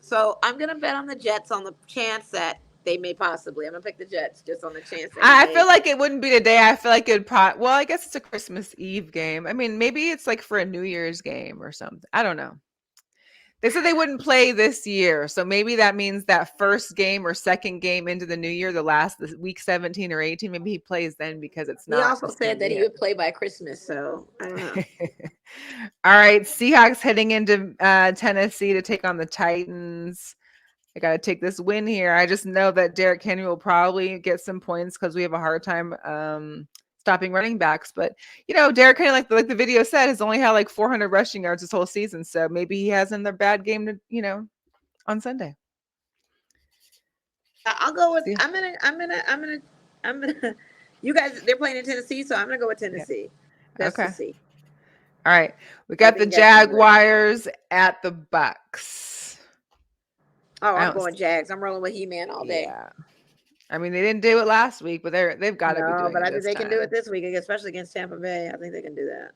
S3: So I'm gonna bet on the Jets on the chance that they may possibly. I'm gonna pick the Jets just on the chance that
S1: I feel like it wouldn't be today. I feel like it'd well, I guess it's a Christmas Eve game. I mean, maybe it's like for a New Year's game or something. I don't know. They said they wouldn't play this year. So maybe that means that first game or second game into the new year, the week 17 or 18, maybe he plays then because it's not.
S3: He also said that he would play by Christmas, so I don't know.
S1: All right, Seahawks heading into Tennessee to take on the Titans. I got to take this win here. I just know that Derrick Henry will probably get some points because we have a hard time stopping running backs. But, you know, Derrick Henry, like the video said, has only had like 400 rushing yards this whole season. So maybe he has another bad game, on Sunday.
S3: I'll go with, I'm gonna, you guys, they're playing in Tennessee, so I'm going to go with Tennessee. That's
S1: Okay.
S3: to see.
S1: All right. We got the Jaguars at the Bucks.
S3: Oh, I'm going Jags. I'm rolling with He-Man all day.
S1: Yeah. I mean, they didn't do it last week, but they've got to be doing it.
S3: But I think
S1: this
S3: they
S1: time.
S3: can do it this week, especially against Tampa Bay. I think they can do that.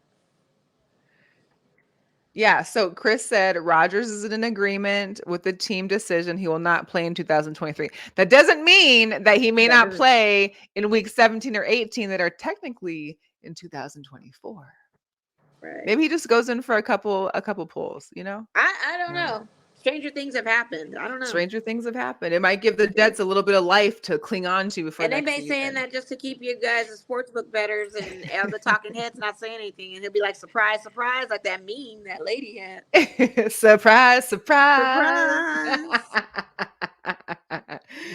S1: Yeah. So Chris said Rodgers is in an agreement with the team decision. He will not play in 2023. That doesn't mean that he may not play in week 17 or 18 that are technically in 2024.
S3: Right.
S1: Maybe he just goes in for a couple pulls,
S3: I don't know. Stranger things have happened. I don't know.
S1: Stranger things have happened. It might give the Jets a little bit of life to cling on to for
S3: next season. And they may saying that just to keep you guys as sportsbook bettors and the talking heads not saying anything. And he'll be like, surprise, surprise, like that meme that lady had.
S1: Surprise, surprise.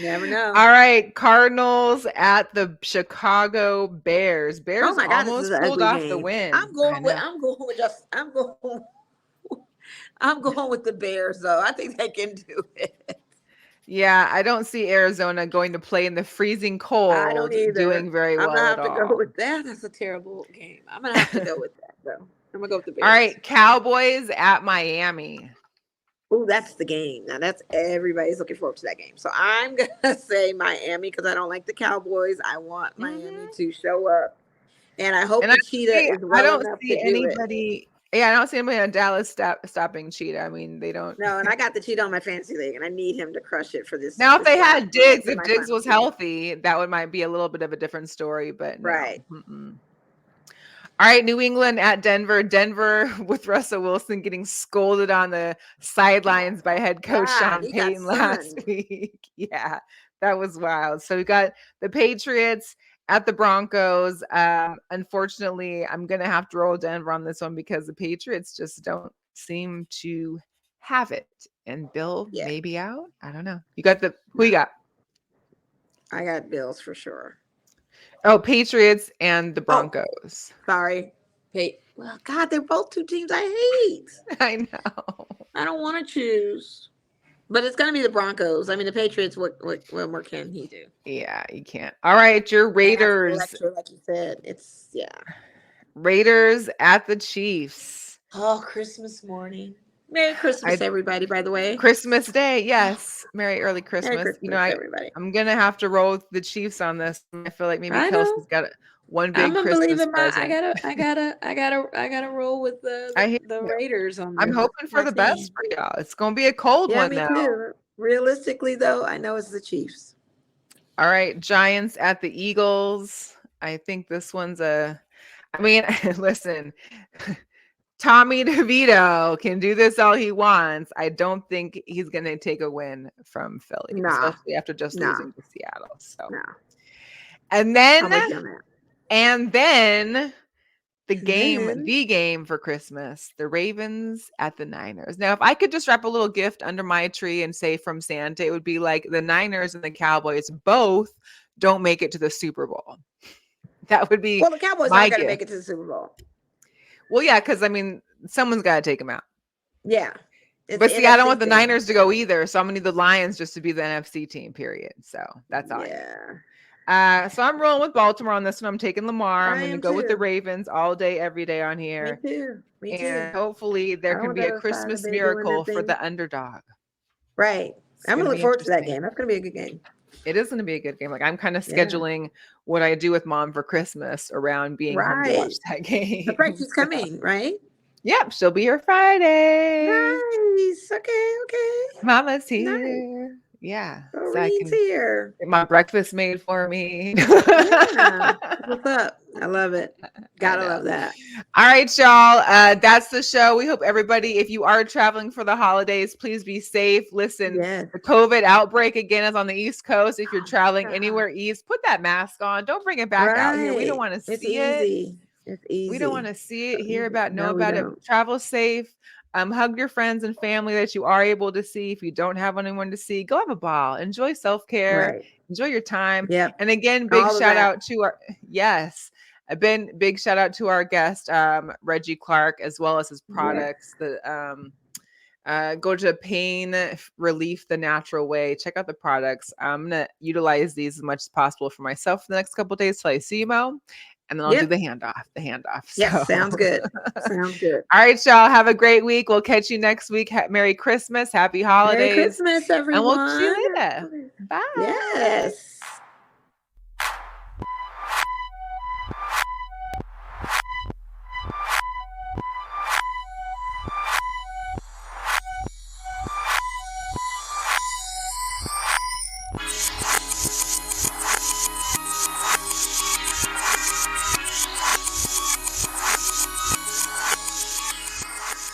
S3: Never know.
S1: All right. Cardinals at the Chicago Bears. Bears
S3: oh my God,
S1: almost pulled off the win.
S3: I'm going with the Bears, though. I think they can do it.
S1: Yeah, I don't see Arizona going to play in the freezing cold.
S3: I don't either.
S1: Doing very well.
S3: I'm gonna have to go with that. That's a terrible game. I'm gonna have to go with that, though. I'm gonna go with the Bears.
S1: All right, Cowboys at Miami.
S3: Oh, that's the game. Now that's everybody's looking forward to that game. So I'm gonna say Miami because I don't like the Cowboys. I want Miami to show up, and I hope the Cheetah is well enough to do it.
S1: Yeah, I don't see anybody on Dallas stopping Cheetah. I mean, they don't.
S3: No, and I got the Cheetah on my fantasy league, and I need him to crush it for this.
S1: Now, if they had Diggs, if Diggs was healthy, that might be a little bit of a different story. But no.
S3: Right.
S1: All right, New England at Denver. Denver with Russell Wilson getting scolded on the sidelines by head coach Sean Payton last week. Yeah, that was wild. So we got the Patriots at the Broncos. Unfortunately, I'm going to have to roll Denver on this one because the Patriots just don't seem to have it. And Bill may be out. I don't know. Who you got?
S3: I got Bills for sure.
S1: Oh, Patriots and the Broncos.
S3: Sorry. Well, God, they're both two teams I hate.
S1: I know.
S3: I don't want to choose. But it's going to be the Broncos. I mean, the Patriots, what more can he do?
S1: Yeah, he can't. All right, your Raiders.
S3: Like you said,
S1: Raiders at the Chiefs.
S3: Oh, Christmas morning. Merry Christmas,
S1: I
S3: everybody, by the way.
S1: Christmas Day, yes. Merry early
S3: Merry
S1: Christmas.
S3: Christmas, everybody.
S1: I'm gonna have to roll with the Chiefs on this. I feel like maybe
S3: I know.
S1: Kelsey's got one
S3: I'm
S1: big
S3: gonna believe
S1: Christmas
S3: in I
S1: present.
S3: gotta roll with
S1: I hear
S3: the
S1: you.
S3: Raiders on
S1: I'm
S3: this.
S1: hoping for
S3: My
S1: the best
S3: team.
S1: for y'all. It's gonna be a cold
S3: Yeah,
S1: one
S3: me
S1: though.
S3: too. Realistically, though, I know it's the Chiefs.
S1: All right, Giants at the Eagles. I think this one's listen, Tommy DeVito can do this all he wants. I don't think he's going to take a win from Philly,
S3: Nah,
S1: especially after just
S3: nah,
S1: losing to Seattle. So,
S3: nah.
S1: and then,
S3: I'm with you on that.
S1: and then the
S3: Then-
S1: game for Christmas, the Ravens at the Niners. Now, if I could just wrap a little gift under my tree and say from Santa, it would be like the Niners and the Cowboys both don't make it to the Super Bowl. That would be
S3: Well, the Cowboys
S1: my
S3: aren't going to
S1: gift.
S3: make it to the Super Bowl.
S1: Well, yeah, because I mean, someone's got to take them out.
S3: Yeah. It's
S1: But
S3: the
S1: see, I don't
S3: NFC
S1: want the
S3: thing.
S1: Niners to go either. So I'm gonna need the Lions just to be the NFC team, period. So that's all.
S3: Yeah.
S1: So I'm rolling with Baltimore on this one. I'm taking Lamar. I'm
S3: I
S1: gonna
S3: am
S1: go with the
S3: too.
S1: Ravens all day, every day on
S3: Me
S1: here.
S3: too. Me
S1: And
S3: too.
S1: hopefully there
S3: I
S1: can
S3: want
S1: be a
S3: those side of
S1: Christmas
S3: bed doing their
S1: miracle for
S3: thing.
S1: the underdog.
S3: Right.
S1: It's
S3: I'm
S1: gonna
S3: gonna look
S1: be
S3: forward to that
S1: interesting.
S3: game. That's gonna be a good game.
S1: It is gonna be a good game. Like I'm kind of
S3: Yeah.
S1: scheduling what I do with mom for Christmas around being home to watch
S3: Right.
S1: that game.
S3: That's right. She's coming, right?
S1: Yep, she'll be here Friday.
S3: Nice. Okay.
S1: Mama's
S3: Nice.
S1: here. Yeah. So I
S3: Doreen's
S1: can
S3: here.
S1: get my breakfast made for me.
S3: Yeah. What's up? I love it. Gotta love that.
S1: All right, y'all. That's the show. We hope everybody, if you are traveling for the holidays, please be safe. Listen,
S3: Yes.
S1: the COVID outbreak again is on the East Coast. If you're traveling
S3: God.
S1: anywhere east, put that mask on. Don't bring it back out here. We don't want to
S3: It's
S1: see it.
S3: easy. It's easy.
S1: We don't want to see it, hear
S3: easy.
S1: about, know
S3: No, we
S1: about it.
S3: don't.
S1: Travel safe. Hug your friends and family that you are able to see. If you don't have anyone to see, go have a ball. Enjoy self-care.
S3: Right.
S1: Enjoy your time.
S3: Yep.
S1: And again, big
S3: All of
S1: shout
S3: that.
S1: out to our big shout out to our guest, Reggie Clark, as well as his products. Go to Pain Relief the Natural Way. Check out the products. I'm gonna utilize these as much as possible for myself for the next couple of days till I see Mo. And then I'll do the handoff.
S3: Yes,
S1: So.
S3: sounds good. Sounds good.
S1: All right, y'all. Have a great week. We'll catch you next week. Merry Christmas. Happy holidays.
S3: Merry Christmas, everyone.
S1: And we'll see you later. Bye.
S3: Yes.